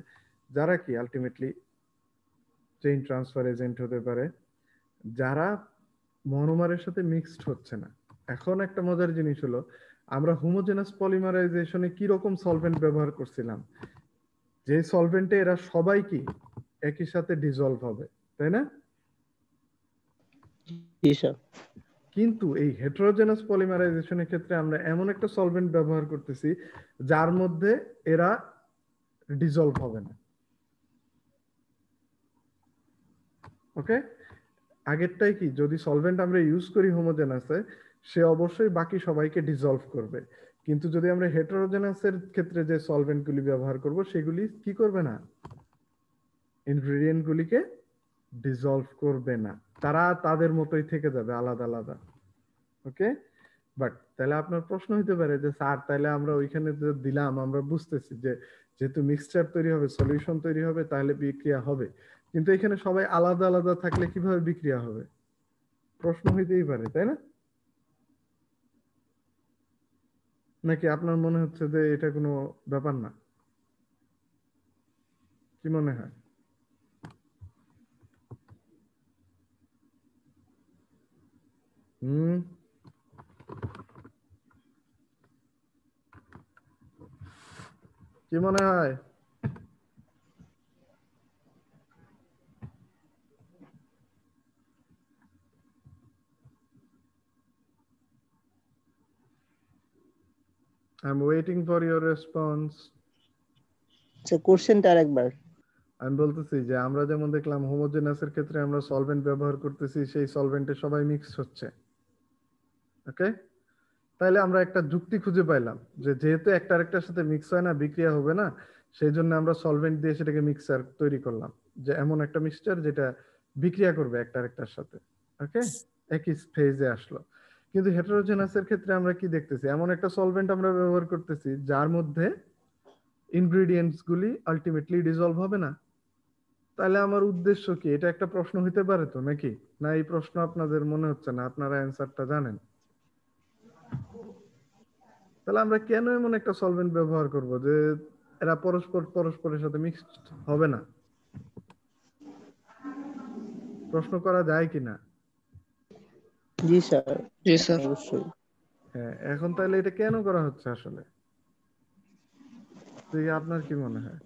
যারা কি আলটিমেটলি চেইন ট্রান্সফার এজেন্ট হতে পারে, যারা মনোমারের সাথে মিক্সড হচ্ছে না। এখন একটা মজার জিনিস হলো, আমরা হোমোজেনাস পলিমারাইজেশনে কি রকম সলভেন্ট ব্যবহার করছিলাম, যে সলভেন্টে এরা সবাই কি একই সাথে ডিসলভ হবে, তাই না? জি স্যার। কিন্তু এই হেটেরোজেনাস পলিমারাইজেশনের ক্ষেত্রে আমরা এমন একটা সলভেন্ট ব্যবহার করতেছি যার মধ্যে এরা ডিসলভ হবে না। ওকে, আগেরটাই কি, যদি সলভেন্ট আমরা ইউজ করি হোমোজেনাসে, সে অবশ্যই বাকি সবাইকে ডিসলভ করবে, কিন্তু যদি আমরা হেটেরোজেনাসের ক্ষেত্রে যে সলভেন্ট গুলি ব্যবহার করব সেগুলি কি করবে না, ইনগ্রেডিয়েন্ট গুলিকে ডিসলভ করবে না, তারা তাদের মতোই থেকে যাবে আলাদা আলাদা। ওকে, বাট তাহলে আপনার প্রশ্ন হতে পারে যে স্যার তাহলে আমরা ওইখানে যে দিলাম আমরা বুঝতেছি যে যেহেতু মিক্সচার তৈরি হবে, সলিউশন তৈরি হবে, তাহলে বিক্রিয়া হবে, কিন্তু এখানে সবাই আলাদা আলাদা থাকলে কিভাবে বিক্রিয়া হবে, প্রশ্ন হইতেই পারে, তাই না? নাকি আপনার মনে হচ্ছে যে এটা কোনো ব্যাপার না? কি মনে হয়? কি মনে হয়? I'm waiting for your response. আচ্ছা, কোশ্চেনটা আরেকবার। আমি বলতেছি যে আমরা যেমন দেখলাম হোমোজেনাসের ক্ষেত্রে আমরা সলভেন্ট ব্যবহার করতেছি, সেই সলভেন্টে সবাই মিক্স হচ্ছে। ওকে, তাহলে আমরা একটা যুক্তি খুঁজে পাইলাম যে যেহেতু একটা আরেকটার সাথে মিক্স হয় না, বিক্রিয়া হবে না, সেই জন্য আমরা সলভেন্ট দিয়ে সেটাকে মিক্সার তৈরি করলাম, যে এমন একটা মিক্সচার যেটা বিক্রিয়া করবে একটা আরেকটার সাথে। ওকে, একই ফেজে আসলো। কিন্তু হেটেরোজেনাসের ক্ষেত্রে আমরা কি দেখতেছি, এমন একটা সলভেন্ট আমরা ব্যবহার করতেছি যার মধ্যে ইনগ্রেডিয়েন্টস গুলি আলটিমেটলি ডিসলভ হবে না। তাহলে আমার উদ্দেশ্য কি, এটা একটা প্রশ্ন হইতে পারে তো নাকি? না এই প্রশ্ন আপনাদের মনে হচ্ছে না, আপনারা অ্যানসারটা জানেন? তাহলে আমরা কেন এমন একটা সলভেন্ট ব্যবহার করব যে এরা পরস্পরের সাথে মিক্সড হবে না? প্রশ্ন করা যায় কিনা? জি স্যার। জি স্যার। অবশ্যই। হ্যাঁ, এখন তাহলে এটা কেন করা হচ্ছে আসলে, আপনার কি মনে হয়?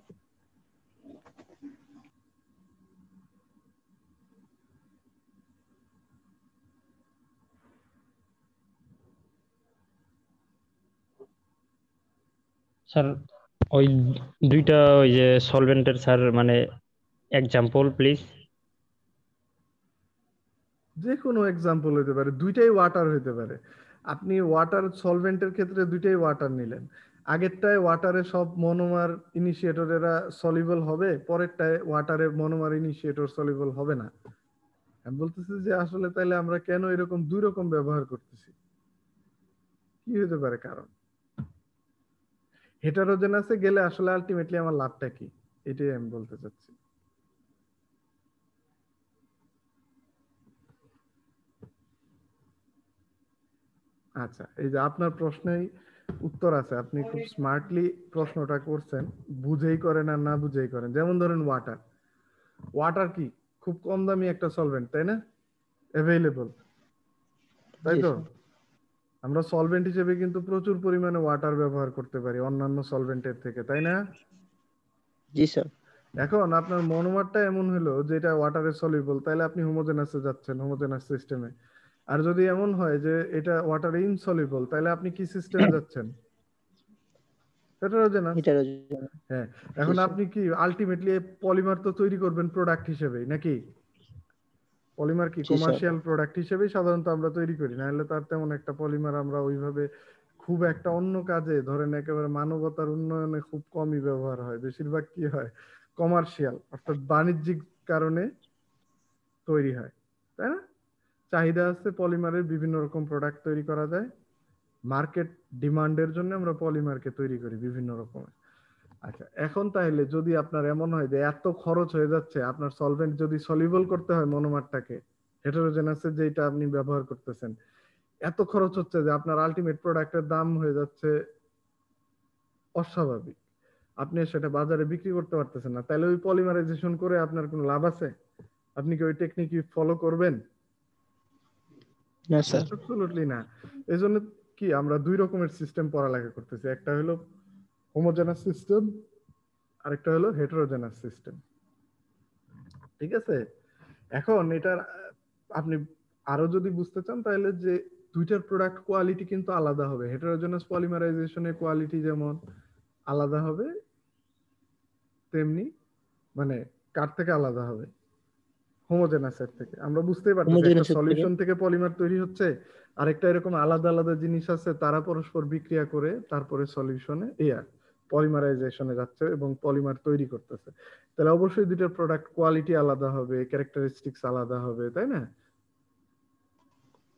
স্যার ওই দুইটা ওই যে সলভেন্টের স্যার মানে এক্সাম্পল প্লিজ। যে কোনো এক্সাম্পল হতে পারে, দুইটাই ওয়াটার হতে পারে। আপনি ওয়াটার সলভেন্টের ক্ষেত্রে দুইটাই ওয়াটার নিলেন, আগেরটায় ওয়াটারে সব মনোমার ইনিশিয়েটরেরা সলিবল হবে, পরেরটায় ওয়াটারে মনোমার ইনিশিয়েটর সলিবল হবে না। আমি বলতেছি যে আসলে তাহলে আমরা কেন এরকম দুই রকম ব্যবহার করতেছি, কি হতে পারে কারণ? হেটারোজেনাসে গেলে আসলে আলটিমেটলি আমার লাভটা কি, এটাই আমি বলতে চাচ্ছি। আচ্ছা, এই যে আপনার প্রশ্নেই উত্তর আছে, আপনি খুব স্মার্টলি প্রশ্নটা করছেন, বুঝেই করেন আর না বুঝেই করেন। যেমন ধরেন ওয়াটার, ওয়াটার কি খুব কম দামি একটা সলভেন্ট, তাই না? অ্যাভেইলেবল, তাই তো? আমরা সলভেন্ট হিসেবে কিন্তু প্রচুর পরিমাণে ওয়াটার ব্যবহার করতে পারি অন্যান্য সলভেন্টের থেকে, তাই না? জি স্যার। এখন আপনার মনোমারটা এমন হলো যে এটা ওয়াটারে সলিবল, তাহলে আপনি হোমোজেনাসে যাচ্ছেন, হোমোজেনাস সিস্টেমে। আর যদি এমন হয় যে এটা ওয়াটারে ইনসলিবল, তাহলে আপনি কি সিস্টেমে যাচ্ছেন? হেটেরোজেনাস। হ্যাঁ, এখন আপনি কি আলটিমেটলি পলিমার তো তৈরি করবেন প্রোডাক্ট হিসেবেই নাকি? পলিমার কি কমার্শিয়াল প্রোডাক্ট হিসেবেই সাধারণত আমরা তৈরি করি, না হলে তার তেমন একটা পলিমার আমরা ওইভাবে খুব একটা অন্য কাজে ধরেন একেবারে মানবতার উন্নয়নে খুব কমই ব্যবহার হয়, বেশিরভাগ কি হয় কমার্শিয়াল অর্থাৎ বাণিজ্যিক কারণে তৈরি হয়, তাই না? চাহিদা আছে পলিমারের, বিভিন্ন রকম প্রোডাক্ট তৈরি করা যায়, মার্কেট ডিমান্ডের জন্য আমরা পলিমারকে তৈরি করি বিভিন্ন রকমের। আচ্ছা, এখন তাহলে যদি আপনার এমন হয় যে এত খরচ হয়ে যাচ্ছে, আপনার সলভেন্ট যদি সলিবল করতে হয় মনোমারটাকে, হেটেরোজেনাসের যেটা আপনি ব্যবহার করতেছেন, এত খরচ হচ্ছে যে আপনার আলটিমেট প্রোডাক্টের দাম হয়ে যাচ্ছে অস্বাভাবিক, আপনি সেটা বাজারে বিক্রি করতে পারতেছেন না, তাহলে ওই পলিমারাইজেশন করে আপনার কোনো লাভ আছে? আপনি কি ওই টেকনিক ফলো করবেন? না স্যার। অ্যাবসলিউটলি না। এজন্য কি আমরা দুই রকমের সিস্টেম পড়ালেখা করতেছি, একটা হলো হোমোজেনাস সিস্টেম, আরেকটা হলো হেটেরোজেনাস সিস্টেম। ঠিক আছে, এখন এটার আপনি আরো যদি বুঝতে চান তাহলে যে দুইটার প্রোডাক্ট কোয়ালিটি কিন্তু আলাদা হবে। হেটেরোজেনাস পলিমারাইজেশনের কোয়ালিটি যেমন আলাদা হবে, তেমনি মানে কার থেকে আলাদা হবে, হোমোজেনাসের থেকে। আমরা বুঝতেই পারতেছি একটা হোমোজেনাসের থেকে সলিউশন থেকে পলিমার তৈরি হচ্ছে, আরেকটা এরকম আলাদা আলাদা জিনিস আছে, তারা পরস্পর বিক্রিয়া করে তারপরে সলিউশনে পলিমারাইজেশনে যাচ্ছে এবং পলিমার তৈরি করতেছে। তাহলে অবশ্যই দুইটার প্রোডাক্ট কোয়ালিটি আলাদা হবে, ক্যারেক্টারিস্টিক্স আলাদা হবে, তাই না?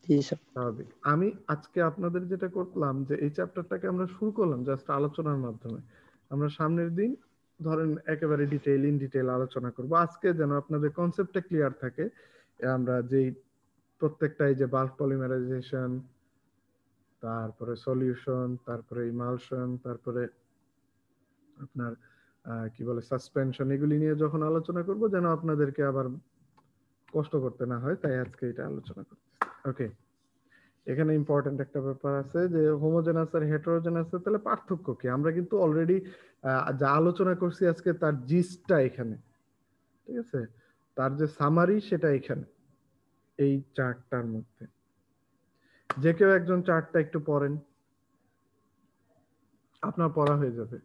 জি স্যার। স্বাভাবিক। আমি আজকে আপনাদের যেটা করলাম যে এই চ্যাপ্টারটাকে আমরা শুরু করলাম জাস্ট আলোচনার মাধ্যমে। আমরা সামনের দিন ধরেন একেবারে ইন ডিটেইল আলোচনা করব। আজকে যেন আপনাদের কনসেপ্টটা ক্লিয়ার থাকে, আমরা যেই প্রত্যেকটা এই যে বাল্ক পলিমারাইজেশন, তারপরে সলিউশন, তারপরে ইমালশন, তারপরে আপনার কি বলে সাসপেনশন, এগুলি নিয়ে যখন আলোচনা করব যেন আপনাদেরকে আবার কষ্ট করতে না হয়, তাই আজকে এটা আলোচনা করতেছি। ওকে, এখানে ইম্পর্টেন্ট একটা ব্যাপার আছে যে হোমোজেনাস আর হেটেরোজেনাস এর তাহলে পার্থক্য কি। আমরা কিন্তু অলরেডি যা আলোচনা করছি আজকে তার জিস্টটা এখানে, ঠিক আছে, তার যে সামারি সেটা এখানে এই চার্টটার মধ্যে। যে কেউ একজন চার্টটা একটু পড়েন, আপনার পড়া হয়ে যাবে।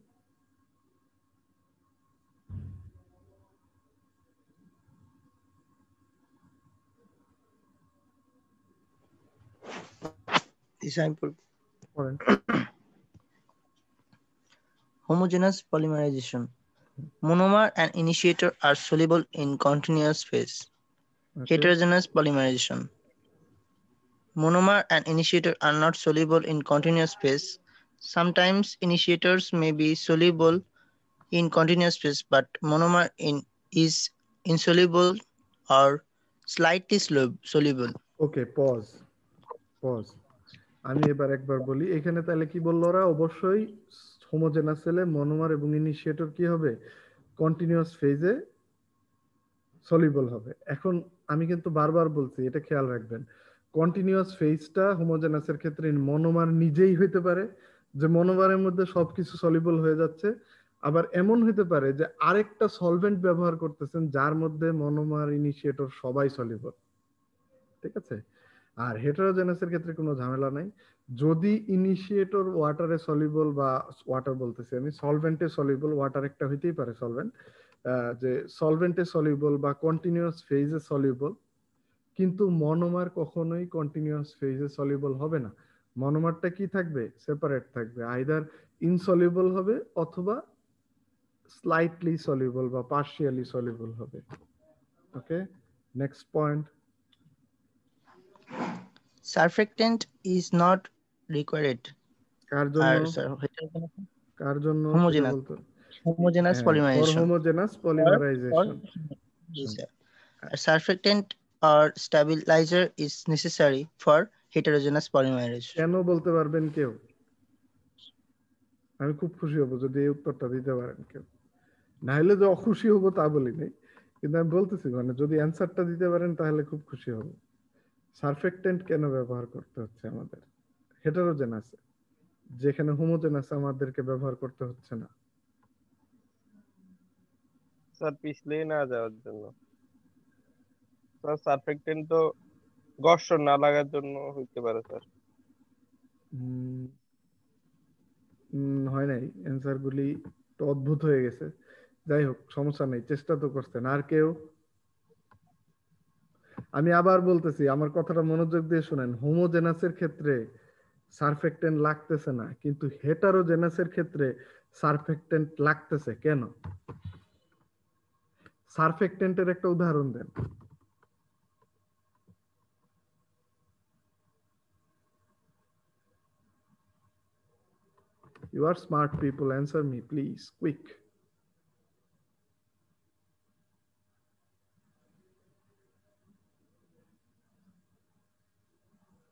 পড়েন। Homogeneous polymerization. Monomer and initiator are soluble in continuous phase. Okay. Heterogeneous polymerization. Monomer and initiator are not soluble in continuous phase. Sometimes initiators may be soluble in continuous phase, but monomer is insoluble or slightly soluble. Okay, pause pause. আমি এবার একবার বলি, এখানে তাহলে কি বললো ওরা, অবশ্যই হোমোজেনাস সেলে মনোমার এবং ইনিশিয়েটর কি হবে, কন্টিনিউয়াস ফেজে সলিবল হবে। এখন আমি কিন্তু বারবার বলছি, এটা খেয়াল রাখবেন, কন্টিনিউয়াস ফেজটা হোমোজেনাসের ক্ষেত্রে মনোমার নিজেই হইতে পারে, যে মনোমারের মধ্যে সবকিছু সলিবল হয়ে যাচ্ছে, আবার এমন হইতে পারে যে আরেকটা সলভেন্ট ব্যবহার করতেছেন যার মধ্যে মনোমার ইনিশিয়েটর সবাই সলিবল। ঠিক আছে, আর হেটেরোজেনাসের ক্ষেত্রে কোনো ঝামেলা নাই। যদি ইনিশিয়েটর ওয়াটারে সলিবল, বা ওয়াটার বলতেছি আমি, সলভেন্টে সলিবল, ওয়াটার একটা হইতেই পারে সলভেন্ট, যে সলভেন্টে সলিবল বা কন্টিনিউয়াস ফেজে সলিবল, কিন্তু মনোমার কখনোই কন্টিনিউয়াস ফেজে সলিবল হবে না। মনোমারটা কি থাকবে, সেপারেট থাকবে, আইদার ইনসলিবল হবে অথবা স্লাইটলি সলিবল বা পার্শিয়ালি সলিবল হবে। Okay, next point. Surfactant is not required. কার জন্য, কার জন্য সেটা বলতে, Homogeneous for polymerization. Homogeneous polymerization. Yes, sir. A surfactant or stabilizer is necessary for heterogeneous polymerization. কেন বলতে পারবেন কেউ? আমি খুব খুশি হব যদি এই উত্তরটা দিতে পারেন কেউ। না হলে যে অখুশি হব তা বলি নাই, কিন্তু আমি বলতেছি মানে যদি অ্যান্সারটা দিতে পারেন তাহলে খুব খুশি হব। সারফেক্টেন্ট কেন ব্যবহার করতে হচ্ছে আমাদের হেটেরোজেনাসে, যেখানে হোমোজেনাসে আমাদেরকে ব্যবহার করতে হচ্ছে না? স্যার পিছলে না যাওয়ার জন্য। স্যার সারফেক্টেন্ট তো ঘর্ষণ না লাগার জন্য হইতে পারে স্যার। হয় নাই, অ্যান্সার গুলি তো অদ্ভুত হয়ে গেছে। যাই হোক, সমস্যা নেই, চেষ্টা তো করছেন। আর কেউ? আমি আবার বলতেছি, আমার কথাটা মনোযোগ দিয়ে শুনেন, হোমোজেনাসের ক্ষেত্রে সারফেক্টেন্ট লাগতেছে না, কিন্তু হেটারোজেনাসের ক্ষেত্রে সারফেক্টেন্ট লাগতেছে। কেন? সারফেক্টেন্টের একটা উদাহরণ দেন। You are smart people, answer me please, quick.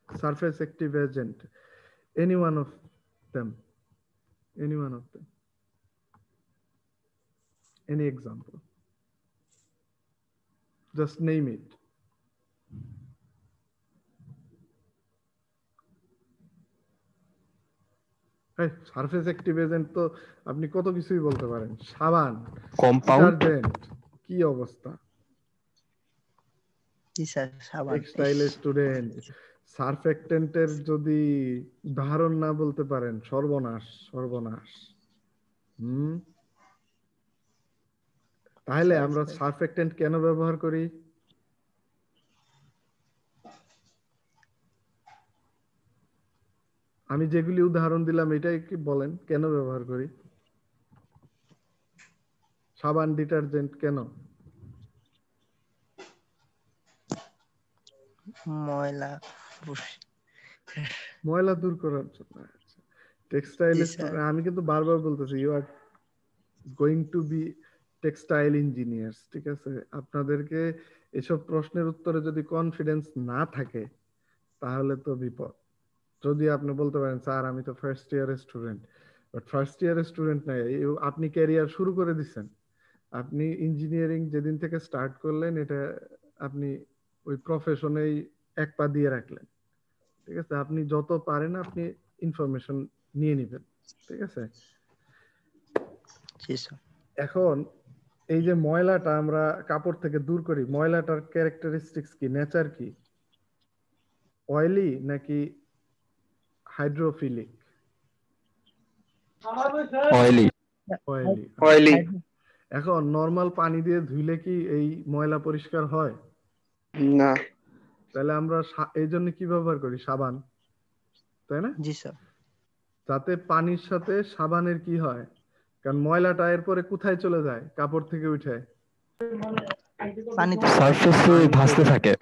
Surface active agent, any one of them, any one of them, any example, just name it. Surface active agent তো আপনি কত কিছুই বলতে পারেন, সাবান, কম্পাউন্ড, ডিটারজেন্ট, কি অবস্থা? জি স্যার, সাবান। টেক্সটাইল স্টুডেন্ট, সারফেক্টেন্টের যদি উদাহরণ না বলতে পারেন, সর্বনাশ সর্বনাশ। তাহলে আমরা সারফেক্টেন্ট কেন ব্যবহার করি? আমি যেগুলি উদাহরণ দিলাম এটাই কি বলেন কেন ব্যবহার করি? সাবান, ডিটারজেন্ট কেন? ময়লা ময়লা দূর করার জন্য। টেক্সটাইল, আমি কিন্তু বারবার বলতেছি you are going to be textile engineers, ঠিক আছে? আপনাদেরকে এসব প্রশ্নের উত্তরে যদি কনফিডেন্স না থাকে তাহলে তো বিপদ। যদি আপনি বলতে পারেন স্যার আমি তো ফার্স্ট ইয়ারের স্টুডেন্ট, বাট ফার্স্ট ইয়ারের স্টুডেন্ট নাই, আপনি ক্যারিয়ার শুরু করে দিচ্ছেন, আপনি ইঞ্জিনিয়ারিং যেদিন থেকে স্টার্ট করলেন এটা আপনি ওই প্রফেশনেই এক পা দিয়ে রাখলেন, ঠিক আছে? আপনি যত পারেন আপনি ইনফরমেশন নিয়ে নেবেন, ঠিক আছে? এখন এই যে ময়লাটা আমরা কাপড় থেকে দূর করি, ময়লাটার ক্যারেক্টারিস্টিক্স কি, নেচার কি? অয়েলি নাকি হাইড্রোফিলিক? অয়েলি। অয়েলি। এখন নরমাল পানি দিয়ে ধুইলে কি এই ময়লা পরিষ্কার হয়? না। তাহলে আমরা এই জন্য কি ব্যবহার করি? সাবান, তাই না? জি স্যার। যাতে পানির সাথে সাবানের কি হয়, কারণ ময়লাটা এরপরে কোথায় চলে যায় কাপড় থেকে উঠে? পানিতে, সারফেসে ভাসতে থাকে।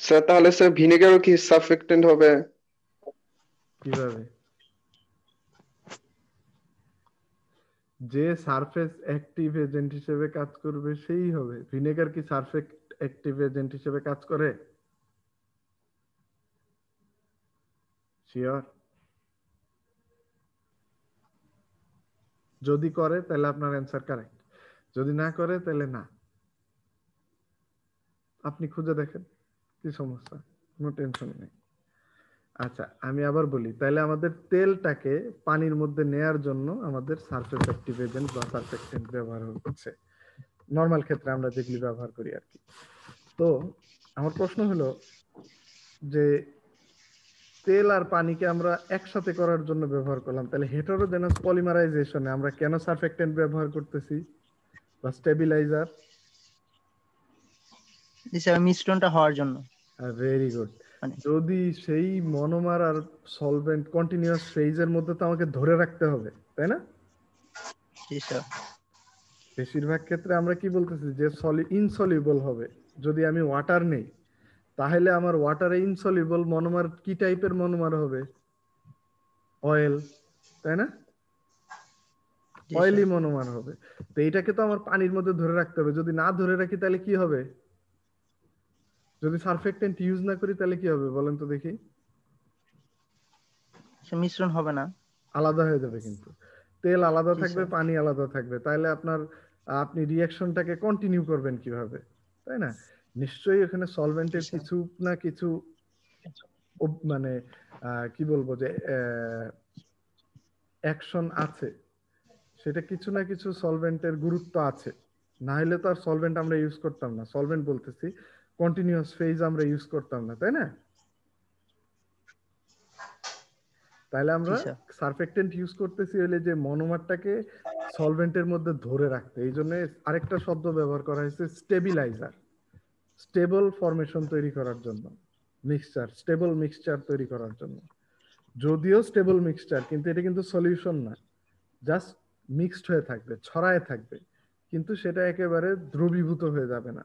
স্যার তাহলে স্যার ভিনেগারও কি সারফেক্টেন্ট হবে? কিভাবে? যে সারফেস অ্যাক্টিভ এজেন্ট হিসেবে কাজ করবে সেই হবে। ভিনেগার কি সারফেস অ্যাক্টিভ এজেন্ট হিসেবে কাজ করে? শিওর? যদি করে তাহলে আপনার অ্যান্সার কারেক্ট, যদি না করে তাহলে না। আপনি খুঁজে দেখেন কি সমস্যা, কোনো টেনশন নেই। আচ্ছা আমি আবার বলি, তাহলে আমাদের তেলটাকে পানির মধ্যে নেয়ার জন্য আমাদের সারফেস অ্যাক্টিভ এজেন্ট বা সারফেক্টেন্ট ব্যবহার হচ্ছে নরমাল ক্ষেত্রে আমরা যেগুলি ব্যবহার করি আর কি। তো আমার প্রশ্ন হলো যে তেল আর পানিকে আমরা একসাথে করার জন্য ব্যবহার করলাম, তাহলে হেটেরোজেনাস পলিমারাইজেশনে আমরা কেন সারফেক্টেন্ট ব্যবহার করতেছি বা স্টেবিলাইজার? মিশ্রণটা হওয়ার জন্য। Very good. যদি সেই মনোমার আর সলভেন্ট কন্টিনিউয়াস ফেজের মধ্যে তো আমাকে ধরে রাখতে হবে, তাই না? জি স্যার। বেশিরভাগ ক্ষেত্রে আমরা কি বলতেছি যে ইনসলিউবল হবে। যদি আমি ওয়াটার নেই তাহলে আমার ওয়াটারে ইনসলিউবল মনোমার কি টাইপের মনোমার হবে? অয়েল, তাই না? অয়েলি মনোমার হবে। তো এটাকে তো আমার পানির মধ্যে ধরে রাখতে হবে, যদি না ধরে রাখি তাহলে কি হবে? যদি সারফেক্টেন্ট ইউজ না করি তাহলে কি হবে বলেন তো দেখি? মিশ্রণ হবে না, আলাদা হয়ে যাবে। কিন্তু তেল আলাদা থাকবে, পানি আলাদা থাকবে, তাহলে আপনি রিঅ্যাকশনটাকে কন্টিনিউ করবেন কিভাবে, তাই না? নিশ্চয়ই এখানে সলভেন্টের কিছু না কিছু মানে কি বলবো যে অ্যাকশন আছে, সেটা কিছু না কিছু সলভেন্টের গুরুত্ব আছে, না হলে তো আর সলভেন্ট আমরা ইউজ করতাম না। সলভেন্ট বলতেছি কন্টিনিউয়াস ফেজ আমরা ইউজ করতাম না, তাই না? তাহলে আমরা সারফেক্টেন্ট ইউজ করতেছি হইলে যে মনোমারটাকে সলভেন্টের মধ্যে ধরে রাখতে। এই জন্য আরেকটা শব্দ ব্যবহার করা হয়েছে স্টেবিলাইজার, স্টেবল ফরমেশন তৈরি করার জন্য, মিক্সচার, স্টেবল মিক্সচার তৈরি করার জন্য। যদিও স্টেবল মিক্সচার, কিন্তু এটা কিন্তু সলিউশন না, জাস্ট মিক্সড হয়ে থাকবে, ছড়ায় থাকবে, কিন্তু সেটা একেবারে দ্রবীভূত হয়ে যাবে না,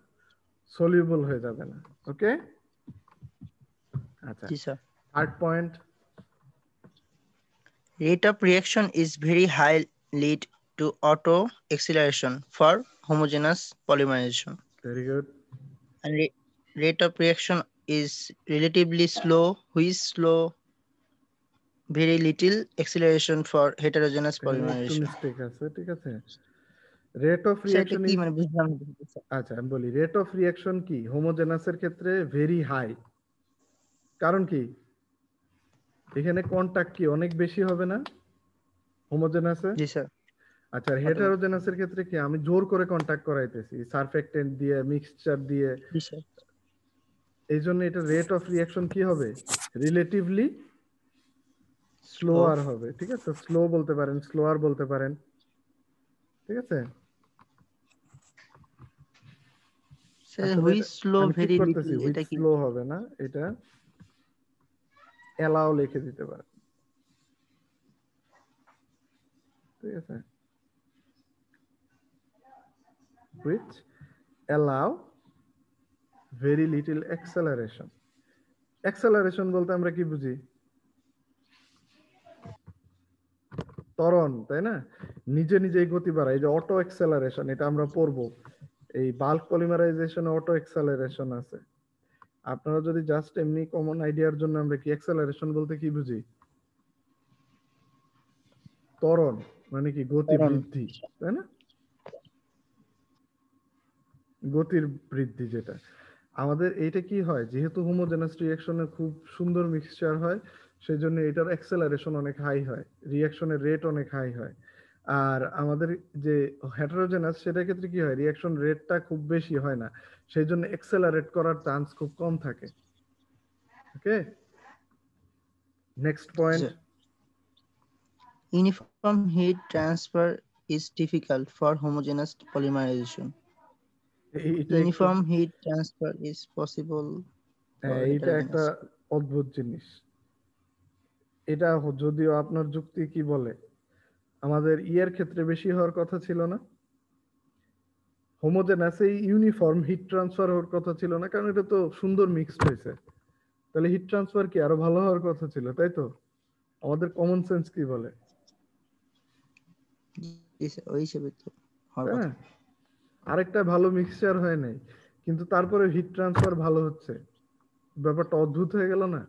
সলিউবল হয়ে যাবে না। ওকে, আচ্ছা। Third point, rate of reaction is very high, lead to auto acceleration for homogeneous polymerization. Very good. And rate of reaction is relatively slow, which slow very little acceleration for heterogeneous polymerization. mistake আছে, ঠিক আছে? Rate of reaction কি মানে বুঝলাম? আচ্ছা আমি বলি, rate of reaction কি হোমোজেনাসের ক্ষেত্রে ভেরি হাই, কারণ কি? এখানে কন্টাক্ট কি অনেক বেশি হবে না হোমোজেনাসে? জি স্যার। আচ্ছা, হেটারোজেনাসের ক্ষেত্রে কি আমি জোর করে কন্টাক্ট করাইতেছি সারফেক্টেন্ট দিয়ে, মিক্সচার দিয়ে, জি স্যার। এই জন্য এটা রেট অফ রিঅ্যাকশন কি হবে? রিলেটিভলি স্লোয়ার হবে। ঠিক আছে, স্লো বলতে পারেন, স্লোয়ার বলতে পারেন। ঠিক আছে, স্যার আসলে হুইচ স্লো আমি ঠিক ভেরি করতেছি, লিটল, উইথ এটা কি? স্লো হবে না, এটা অ্যালাও লিখে দিতে পারে। ঠিক আছে, which allow very little acceleration. acceleration বলতে আমরা কি বুঝি? ত্বরণ, তাই না? নিজে নিজেই গতি বাড়ায়, এই যে অটো অ্যাক্সেলারেশন, এটা আমরা পড়বো। এই বাল্ক পলিমারাইজেশনে অটো অ্যাক্সেলারেশন আছে। আপনারা যদি জাস্ট এমনি কমন আইডিয়ার জন্য আমরা কি অ্যাক্সেলারেশন বলতে কি বুঝি? ত্বরণ মানে কি গতি বৃদ্ধি, তাই না? গতির বৃদ্ধি যেটা আমাদের, এইটা কি হয় যেহেতু হোমোজেনাস রিঅ্যাকশনে খুব সুন্দর মিক্সচার হয়, সেজন্য এটার অ্যাক্সেলারেশন অনেক হাই হয়, রিঅ্যাকশনের রেট অনেক হাই হয়। আর আমাদের যে হেটারোজেনাস সেটার ক্ষেত্রে কি হয়, রিঅ্যাকশন রেটটা খুব বেশি হয় না, সেই জন্য অ্যাক্সেলারেট করার চান্স খুব কম থাকে। Okay, next point. Uniform heat transfer is difficult for homogeneous polymerization. Uniform heat transfer is possible for এইটা একটা heterogeneous. অদ্ভুত জিনিস। এটা যদিও আপনার যুক্তি কি বলে, আমাদের ইয়ের ক্ষেত্রে বেশি হওয়ার কথা ছিল না, হোমোজেনাস এই ইউনিফর্ম হিট ট্রান্সফার হওয়ার কথা ছিল না, কারণ এটা তো সুন্দর মিক্সড হয়েছে। তাহলে হিট ট্রান্সফার কি আরো ভালো হওয়ার কথা ছিল, তাই তো? আমাদের কমন সেন্স কি বলে? ওই হিসেবে তো হ্যাঁ, আরেকটা ভালো মিক্সচার হয় নাই, কিন্তু তারপরে হিট ট্রান্সফার ভালো হচ্ছে, ব্যাপারটা অদ্ভুত হয়ে গেল না?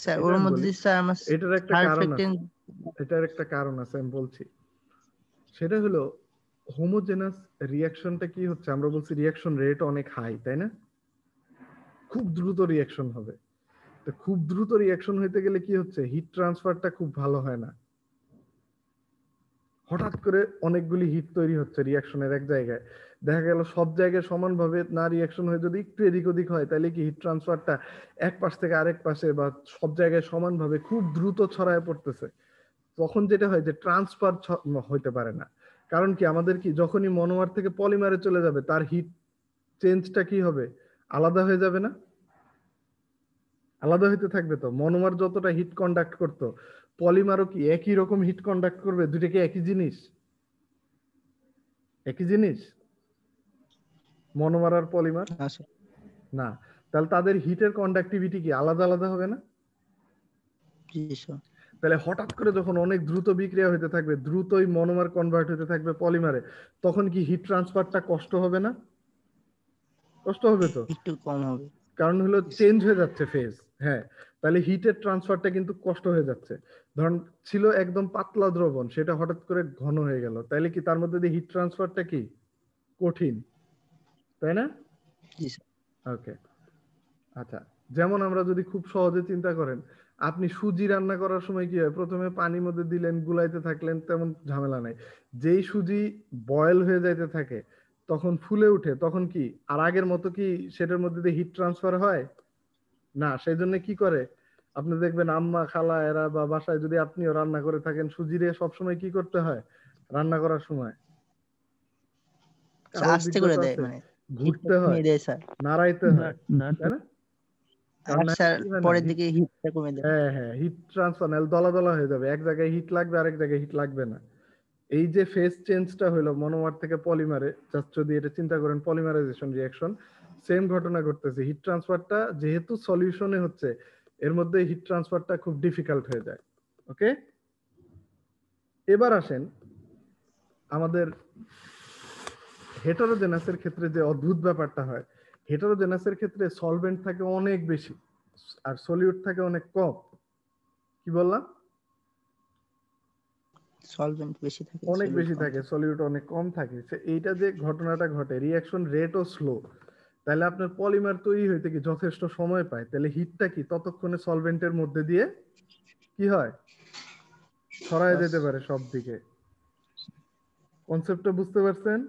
স্যার ওর মধ্যে স্যার আমার এটার একটা কারণ আছে, এটার একটা কারণ আছে আমি বলছি। সেটা হলো হোমোজেনাস রিঅ্যাকশনটা কি হচ্ছে, আমরা বলছি রিঅ্যাকশন রেট অনেক হাই, তাই না? খুব দ্রুত রিঅ্যাকশন হবে। তো খুব দ্রুত রিঅ্যাকশন হইতে গেলে কি হচ্ছে, হিট ট্রান্সফারটা খুব ভালো হয় না। হঠাৎ করে অনেকগুলি হিট তৈরি হচ্ছে রিঅ্যাকশনের এক জায়গায়, দেখা গেল সব জায়গায় সমানভাবে না রিঅ্যাকশন হয়ে যদি একটু এদিক ওদিক হয়, তাহলে কি হিট ট্রান্সফারটা এক পাশ থেকে আরেক পাশে বা সব জায়গায় সমানভাবে খুব দ্রুত ছড়ায় পড়তেছে। তখন যেটা হয় যে ট্রান্সফার হইতে পারে না। কারণ কি, আমাদের কি যখনই মনোমার থেকে পলিমারে চলে যাবে, তার হিট চেঞ্জটা কি হবে, আলাদা হয়ে যাবে না? আলাদা হইতে থাকবে। তো মনোমার যতটা হিট কন্ডাক্ট করতো, পলিমারও কি একই রকম হিট কন্ডাক্ট করবে? দুইটা কি একই জিনিস? একই জিনিস মনোমার আর পলিমার? না। তাহলে তাদের হিটের কন্ডাক্টিভিটি কি আলাদা আলাদা হবে না? তাহলে হঠাৎ করে যখন অনেক দ্রুত বিক্রিয়া হইতে থাকবে, দ্রুতই মনোমার কনভার্ট হতে থাকবে পলিমারে, তখন কি হিট ট্রান্সফারটা কষ্ট হবে না? কষ্ট হবে তো, একটু কম হবে, কারণ হলো চেঞ্জ হয়ে যাচ্ছে ফেজ। হ্যাঁ, তাহলে হিটের ট্রান্সফারটা কিন্তু কষ্ট হয়ে যাচ্ছে। ধরুন ছিল একদম পাতলা দ্রবণ, সেটা হঠাৎ করে ঘন হয়ে গেল, তাহলে কি তার মধ্যে দিয়ে হিট ট্রান্সফারটা কি কঠিন, তাই না? ওকে, আচ্ছা, যেমন আমরা যদি খুব সহজে চিন্তা করেন, আপনি সুজি রান্না করার সময় কি হয়, প্রথমে পানির মধ্যে দিলেন, গুলাইতে থাকলেন, তেমন ঝামেলা নাই। যেই সুজি বয়েল হয়ে যাইতে থাকে, তখন ফুলে উঠে, তখন কি আর আগের মতো কি সেটার মধ্যে দিয়ে হিট ট্রান্সফার হয় না? সেই জন্য কি করে, আপনি দেখবেন আম্মা খালা এরা বা বাসায় যদি আপনিও রান্না করে থাকেন, সুজিরে সবসময় কি করতে হয় রান্না করার সময়? আস্তে করে দেয়, মানে ঘুরতে হয়, নাড়াইতে হয়, তাই না? পরের দিকে হিটটা কমে দেয়। হ্যাঁ হ্যাঁ, হিট ট্রান্সফার দলা দলা হয়ে যাবে, এক জায়গায় হিট লাগবে, আরেক জায়গায় হিট লাগবে না। এই যে ফেজ চেঞ্জটা হলো মনোমার থেকে পলিমারে, জাস্ট যদি এটা চিন্তা করেন পলিমারাইজেশন রিঅ্যাকশন, সেম ঘটনা ঘটতেছে। হিট ট্রান্সফারটা যেহেতু সলিউশনে হচ্ছে, এর মধ্যে হিট ট্রান্সফারটা খুব ডিফিকাল্ট হয়ে যায়। ওকে, এবার আসেন আমাদের হেটারোজেনাসের ক্ষেত্রে যে অদ্ভুত ব্যাপারটা হয়, হেটারোজেনাসের ক্ষেত্রে সলভেন্ট থাকে অনেক বেশি আর সলিউট থাকে অনেক কম। কি বললাম? সলভেন্ট বেশি থাকে, অনেক বেশি থাকে, সলিউট অনেক কম থাকে। এইটা যে ঘটনাটা ঘটে, রিঅ্যাকশন রেটও স্লো, তাহলে আপনার পলিমার তৈরি হইতে কি যথেষ্ট সময় পায়, তাহলে হিটটা কি ততক্ষণে সলভেন্টের মধ্যে দিয়ে কি হয়, ছড়ায় যেতে পারে সব দিকে। কনসেপ্টটা বুঝতে পারছেন?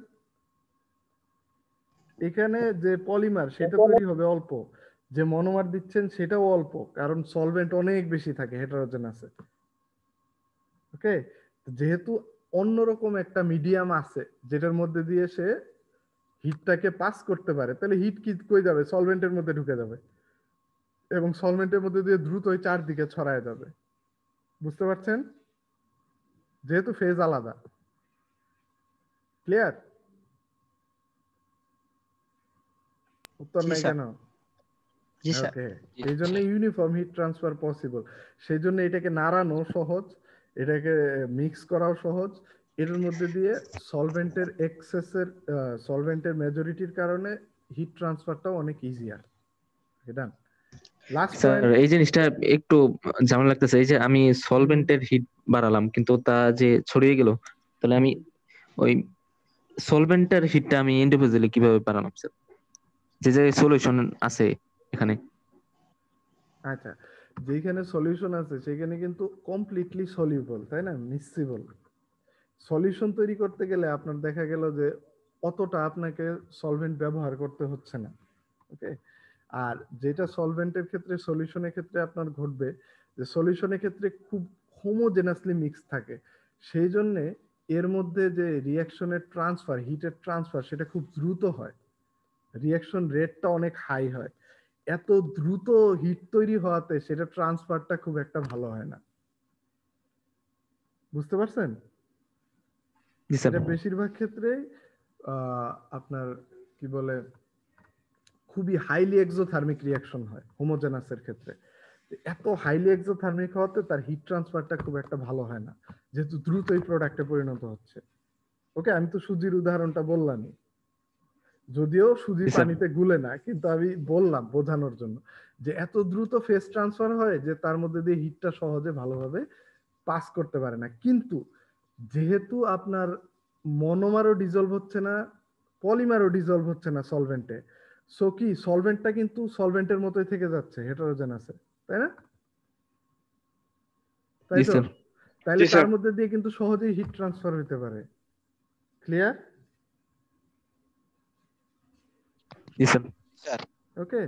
এখানে যে পলিমার সেটা তৈরি হবে অল্প, যে মনোমার দিচ্ছেন সেটাও অল্প, কারণ সলভেন্ট অনেক বেশি থাকে হেটারোজেনাসে। ওকে, যেহেতু অন্যরকম একটা মিডিয়াম আছে যেটার মধ্যে দিয়ে সে হিটটাকে পাস করতে পারে, তাহলে হিট কি কই যাবে, সলভেন্টের মধ্যে ঢুকে যাবে এবং সলভেন্টের মধ্যে দিয়ে দ্রুত ওই চারদিকে ছড়ায় যাবে। বুঝতে পারছেন? যেহেতু ফেজ আলাদা। ক্লিয়ার? উত্তর জি নাই স্যার। কেন? জি স্যার। ওকে, এই জন্য ইউনিফর্ম হিট ট্রান্সফার পসিবল। সেই জন্য এটাকে নাড়ানো সহজ, এটাকে মিক্স করাও সহজ। এর মধ্যে দিয়ে সলভেন্টের এক্সেসের সলভেন্টের মেজরিটির কারণে হিট ট্রান্সফারটাও অনেক ইজিয়ার। এটা লাস্ট স্যার পয়েন্ট। এই জিনিসটা একটু ঝামেলা লাগতেছে, এই যে আমি সলভেন্টের হিট বাড়ালাম কিন্তু তা যে ছড়িয়ে গেল, তাহলে আমি ওই সলভেন্টের হিটটা আমি ইন্ডিভিজুয়ালি কিভাবে বাড়ালাম স্যার, যে যে সলিউশন আছে এখানে? আচ্ছা, যেখানে সলিউশন আছে সেখানে কিন্তু কমপ্লিটলি সলিউবল, তাই না, মিক্সিবল। সলিউশন তৈরি করতে গেলে আপনার দেখা গেল যে অতটা আপনাকে সলভেন্ট ব্যবহার করতে হচ্ছে না। ওকে, আর যেটা সলভেন্টের ক্ষেত্রে, সলিউশনের ক্ষেত্রে আপনার ঘটবে যে সলিউশনের ক্ষেত্রে খুব হোমোজেনাসলি মিক্স থাকে, সেই জন্য এর মধ্যে যে রিঅ্যাকশনের ট্রান্সফার, হিটের ট্রান্সফার, সেটা খুব দ্রুত হয়, রিঅ্যাকশন রেটটা অনেক হাই হয়। এত দ্রুত হিট তৈরি হওয়াতে সেটা ট্রান্সফারটা খুব একটা ভালো হয় না। বুঝতে পারছেন? জি স্যার। এটা বেশিরভাগ ক্ষেত্রেই আপনার কি বলে খুবই হাইলি এক্সোথার্মিক রিঅ্যাকশন হয় হোমোজেনাসের ক্ষেত্রে। এত হাইলি এক্সোথার্মিক হওয়াতে তার হিট ট্রান্সফারটা খুব একটা ভালো হয় না, যেহেতু দ্রুতই প্রোডাক্টে পরিণত হচ্ছে। ওকে, আমি তো সুজির উদাহরণটা বললামই, যদিও সুজি জি স্যার। পানিতে গুলে না, কিন্তু আমি বললাম বোঝানোর জন্য যে এত দ্রুত ফেজ ট্রান্সফার হয় যে তার মধ্যে দিয়ে হিটটা সহজে ভালোভাবে পাস করতে পারে না। কিন্তু যেহেতু আপনার মনোমারও ডিজলভ হচ্ছে না, পলিমারও ডিজলভ হচ্ছে না সলভেন্টে, সো কি সলভেন্টটা কিন্তু সলভেন্টের মতোই থেকে যাচ্ছে, হেটারোজেনাসে, তাই না? তাই জি তো? স্যার। তাইলে তার মধ্যে দিয়ে কিন্তু সহজেই হিট ট্রান্সফার হতে পারে। ক্লিয়ার? জি স্যার। ওকে,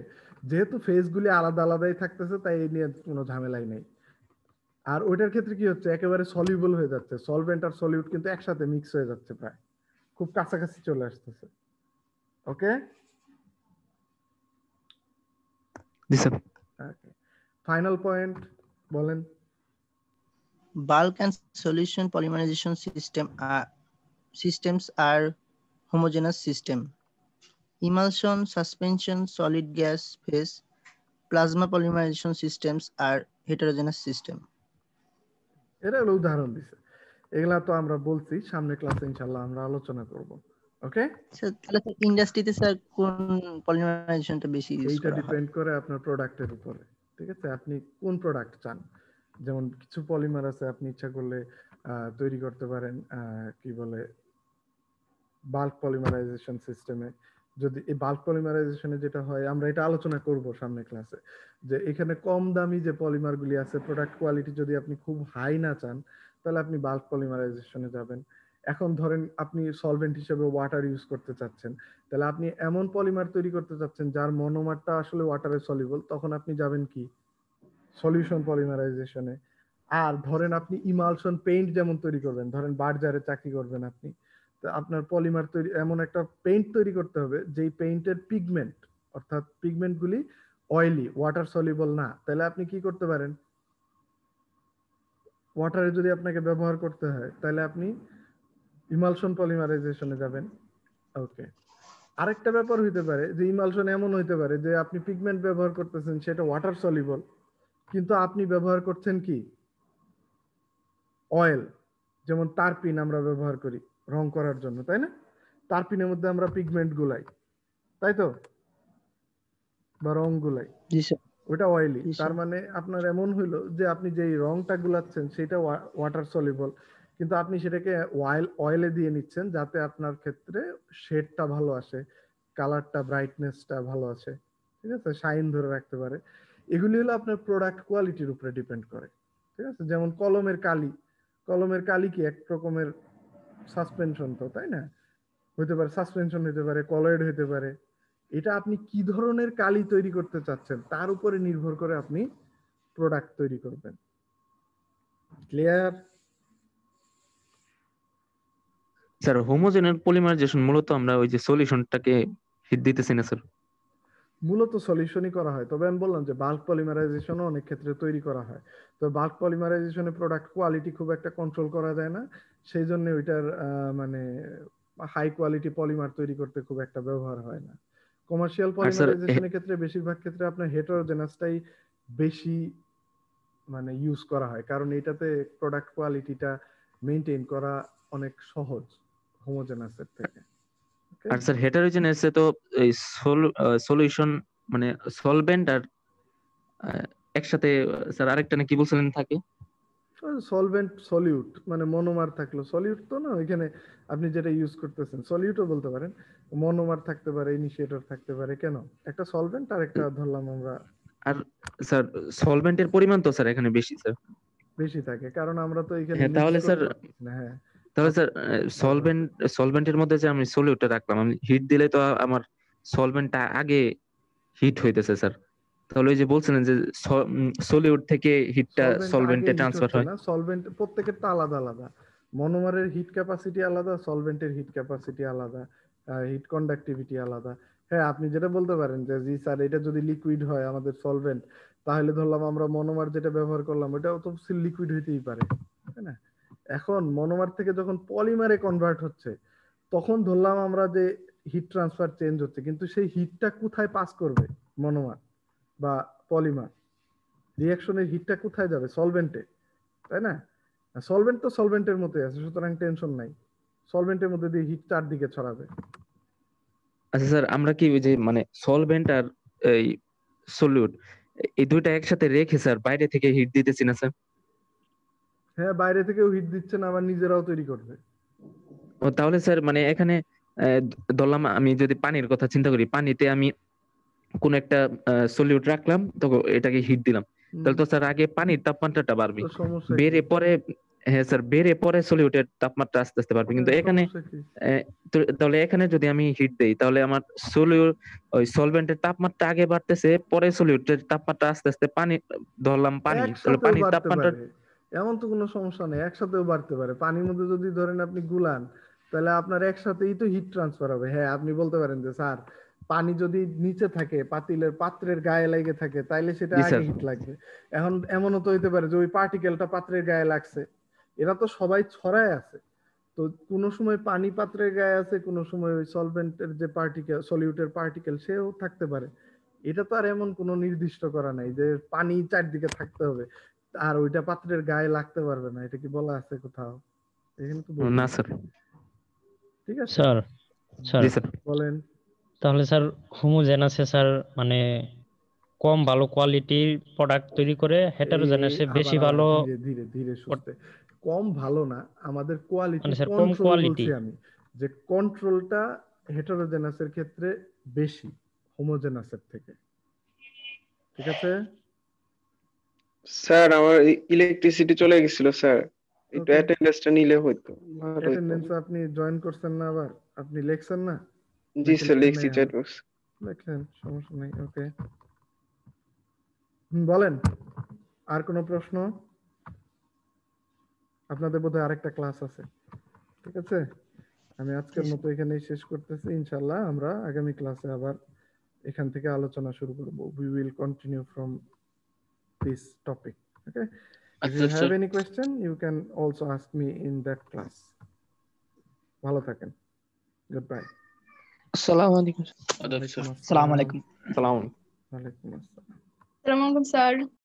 যেহেতু ফেজগুলি আলাদা আলাদাই থাকতেছে তাই এই নিয়ে কোনো ঝামেলাই নেই। আর ওইটার ক্ষেত্রে কি হচ্ছে, একেবারে সলিউবল হয়ে যাচ্ছে, সলভেন্ট আর সলিউট কিন্তু একসাথে মিক্স হয়ে যাচ্ছে, প্রায় খুব কাছাকাছি চলে আসতেছে। ওকে, জি স্যার। ফাইনাল পয়েন্ট বলেন। Bulk and solution polymerization systems are homogeneous system. Emulsion, suspension, solid gas phase, plasma polymerization systems are heterogeneous system. এটা হলো উদাহরণ দিছে, এগুলা তো আমরা বলছি, সামনে ক্লাসে ইনশাআল্লাহ আমরা আলোচনা করব। ওকে, স্যার তাহলে ইন্ডাস্ট্রিতে স্যার কোন পলিমারাইজেশনটা বেশি ইউজ এইটা করা হয়? ডিপেন্ড করে আপনার প্রোডাক্টের উপরে। ঠিক আছে, আপনি কোন প্রোডাক্ট চান। যেমন কিছু পলিমার আছে আপনি ইচ্ছা করলে তৈরি করতে পারেন কি বলে বাল্ক পলিমারাইজেশন সিস্টেমে। যদি এই বাল্ক পলিমারাইজেশনে যেটা হয়, আমরা এটা আলোচনা করব সামনে ক্লাসে, যে এখানে কম দামি যে পলিমার গুলি আছে, প্রোডাক্ট কোয়ালিটি যদি আপনি খুব হাই না চান, তাহলে আপনি বাল্ক পলিমারাইজেশনে যাবেন। এখন ধরেন আপনি সলভেন্ট হিসেবে ওয়াটার ইউজ করতে চাচ্ছেন, তাহলে আপনি এমন পলিমার তৈরি করতে চাচ্ছেন যার মনোমারটা আসলে ওয়াটারে সলিবল, তখন আপনি যাবেন কি সলিউশন পলিমারাইজেশনে। আর ধরেন আপনি ইমালশন পেইন্ট যেমন তৈরি করবেন, ধরেন বার্জারে চাকরি করবেন আপনি, তো আপনার পলিমার তৈরি, এমন একটা পেইন্ট তৈরি করতে হবে যেই পেইন্টের পিগমেন্ট, অর্থাৎ পিগমেন্ট গুলি অয়েলি, ওয়াটার সলিবল না, তাহলে আপনি কি করতে পারেন, ওয়াটারে যদি আপনাকে ব্যবহার করতে হয় তাহলে আপনি ইমালশন পলিমারাইজেশনে যাবেন। ওকে, আরেকটা ব্যাপার হইতে পারে যে ইমালশন এমন হইতে পারে যে আপনি পিগমেন্ট ব্যবহার করতেছেন সেটা ওয়াটার সলিবল, কিন্তু আপনি ব্যবহার করছেন কি অয়েল, যেমন টারপিন আমরা ব্যবহার করি রং করার জন্য, তাই না? টারপিনের মধ্যে আমরা পিগমেন্ট গুলাই, তাই তো, বা রং গুলাই, জি স্যার। ওটা অয়েলি। তার মানে আপনার এমন হইলো যে আপনি যেই রংটা গুলাচ্ছেন সেটা ওয়াটার সলিবল, কিন্তু আপনি সেটাকে অয়েলে দিয়ে নিচ্ছেন যাতে আপনার ক্ষেত্রে শেডটা ভালো আসে, কালারটা ব্রাইটনেসটা ভালো আছে, ঠিক আছে, শাইন ধরে রাখতে পারে। এগুলি হলো আপনার প্রোডাক্ট কোয়ালিটির উপরে ডিপেন্ড করে, ঠিক আছে। যেমন কলমের কালি কি এক রকমের সাসপেনশন, তো তাই না, হতে পারে সাসপেনশন, হতে পারে কলয়েড, হতে পারে। এটা আপনি কি ধরনের কালি তৈরি করতে চাচ্ছেন তার উপরে নির্ভর করে আপনি প্রোডাক্ট তৈরি করবেন। ক্লিয়ার? স্যার হোমোজেনাস পলিমারাইজেশন মূলত আমরা ওই যে সলিউশনটাকে হিট দিতেছি না স্যার? মূলত সলিউশনই করা হয়, তবে আমি বললাম যে বাল্ক পলিমারাইজেশনও অনেক ক্ষেত্রে তৈরি করা হয়। তো বাল্ক পলিমারাইজেশনে প্রোডাক্ট কোয়ালিটি খুব একটা কন্ট্রোল করা যায় না, সেই জন্য ওইটার মানে হাই কোয়ালিটি পলিমার তৈরি করতে খুব একটা ব্যবহার হয় না। কমার্শিয়াল পলিমারাইজেশনের ক্ষেত্রে বেশিরভাগ ক্ষেত্রে আপনার হেটেরোজেনাসটাই বেশি মানে ইউজ করা হয়, কারণ এটাতে প্রোডাক্ট কোয়ালিটিটা মেইনটেইন করা অনেক সহজ হোমোজেনাসের থেকে। আর স্যার হেটারোজেনাসে তো এই সলিউশন মানে সলভেন্ট আর একসাথে স্যার আরেকটা না কি বলছিলেন থাকে? সলভেন্ট সলিউট মানে মনোমার থাকলো, সলিউট তো না, ওইখানে আপনি যেটা ইউজ করতেছেন সলিউটও বলতে পারেন, মনোমার থাকতে পারে, ইনিশিয়েটর থাকতে পারে, কেন একটা সলভেন্ট আর একটা ধরলাম আমরা। আর স্যার সলভেন্টের পরিমাণ তো স্যার এখানে বেশি স্যার, বেশি থাকে কারণ আমরা তো এখানে হ্যাঁ তাহলে স্যার হ্যাঁ তাহলে স্যার সলভেন্টের মধ্যে যে আমি সলিউটটা রাখলাম, আমি হিট দিলে তো আমার সলভেন্টটা আগে হিট হইতেছে স্যার, তাহলে ওই যে বলছিলেন যে সলিউট থেকে হিটটা সলভেন্টে ট্রান্সফার হয় না। সলভেন্ট প্রত্যেকেরটা আলাদা আলাদা, মনোমারের হিট ক্যাপাসিটি আলাদা, সলভেন্টের হিট ক্যাপাসিটি আলাদা, হিট কন্ডাক্টিভিটি আলাদা। হ্যাঁ আপনি যেটা বলতে পারেন যে জি স্যার এটা যদি লিকুইড হয় আমাদের সলভেন্ট, তাহলে ধরলাম আমরা মনোমার যেটা ব্যবহার করলাম ওটাও তো লিকুইড হইতেই পারে, তাই না। এখন মনোমার থেকে যখন পলিমারে কনভার্ট হচ্ছে তখন ধরলাম আমরা যে হিট ট্রান্সফার চেঞ্জ হচ্ছে, কিন্তু সেই হিটটা কোথায় পাস করবে, মনোমার বা পলিমার, রিঅ্যাকশনের হিটটা কোথায় যাবে, সলভেন্টে, তাই না। সলভেন্ট তো সলভেন্টের মধ্যে আছে, সুতরাং টেনশন নাই, সলভেন্টের মধ্যে দিয়ে হিট চারদিকে ছড়াবে। আচ্ছা স্যার আমরা কি ওই যে মানে সলভেন্ট আর এই সলিউট এই দুইটা একসাথে রেখে স্যার বাইরে থেকে হিট দিতেছি না স্যার? হ্যাঁ বাইরে থেকেও হিট দিচ্ছে না, আবার নিজেরাও তৈরি করবে। ও তাহলে স্যার মানে এখানে ধরলাম আমি যদি পানির কথা চিন্তা করি, পানিতে আমি কোন একটা সলিউট রাখলাম তো এটাকে হিট দিলাম, তাহলে তো স্যার আগে পানির তাপমাত্রাটা বাড়বে, বেড়ে পরে হ্যাঁ স্যার বেড়ে পরে সলিউটের তাপমাত্রা আস্তে আস্তে বাড়বে, কিন্তু এখানে তাহলে এখানে যদি আমি হিট দেই তাহলে আমার ওই সলভেন্টের তাপমাত্রা আগে বাড়তেছে, পরে সলিউটের তাপমাত্রা আস্তে আস্তে পানি ধরলাম পানি, তাহলে পানির তাপমাত্রা এমন তো কোনো সমস্যা নেই, একসাথেও বাড়তে পারে। পানির মধ্যে যদি ধরেন আপনি গুলান তাহলে আপনার একসাথেই তো হিট ট্রান্সফার হবে। হ্যাঁ আপনি বলতে পারেন যে স্যার পানি যদি নিচে থাকে পাত্রের গায়ে লেগে থাকে তাইলে সেটা আগে হিট লাগবে। এখন এমনও তো হইতে পারে যে ওই পার্টিকেলটা পাত্রের গায়ে লাগছে, এরা তো সবাই ছড়ায় আছে, তো কোনো সময় পানি পাত্রের গায়ে আছে, কোনো সময় ওই সলভেন্টের যে পার্টিকেল সলিউটের পার্টিকেল সেও থাকতে পারে। এটা তো আর এমন কোনো নির্দিষ্ট করা নাই যে পানি চারদিকে থাকতে হবে আর ওইটা পাত্রের গায়ে লাগতে পারবে না, এটা কি বলা আছে কোথাও? এখানে তো না স্যার। ঠিক আছে স্যার স্যার বলেন। তাহলে স্যার হোমোজেনাসে স্যার মানে কম ভালো কোয়ালিটির প্রোডাক্ট তৈরি করে, হেটারোজেনাসে বেশি ভালো। ধীরে ধীরে ধীরে সুস্থে, কম ভালো না, আমাদের কোয়ালিটি মানে স্যার কম কন্ট্রোল কোয়ালিটি, বলছি আমি, যে কন্ট্রোলটা হেটারোজেনাসের ক্ষেত্রে বেশি হোমোজেনাসের থেকে। ঠিক আছে স্যার আমার ইলেকট্রিসিটি চলে গেছিল স্যার, একটু অ্যাটেন্ডেন্সটা নিলে হতো। অ্যাটেন্ডেন্স আপনি জয়েন করছেন না, আবার আপনি লেখছেন না? জি স্যার লিখছি চ্যাট বক্স লেখেন, সমস্যা নেই। ওকে বলেন আর কোনো প্রশ্ন? আপনাদের বোধহয় আরেকটা ক্লাস আছে, ঠিক আছে। আমি আজকের মতো এখানেই শেষ করতেছি, ইনশাআল্লাহ আমরা আগামী ক্লাসে আবার এখান থেকে আলোচনা শুরু করব। We will continue from this topic. Okay, if you have any question you can also ask me in that class. ভালো থাকেন, goodbye. আসসালামু আলাইকুম। আসসালামু আলাইকুম। আসসালামু আলাইকুম। ওয়ালাইকুম আসসালাম। আসসালামু আলাইকুম স্যার।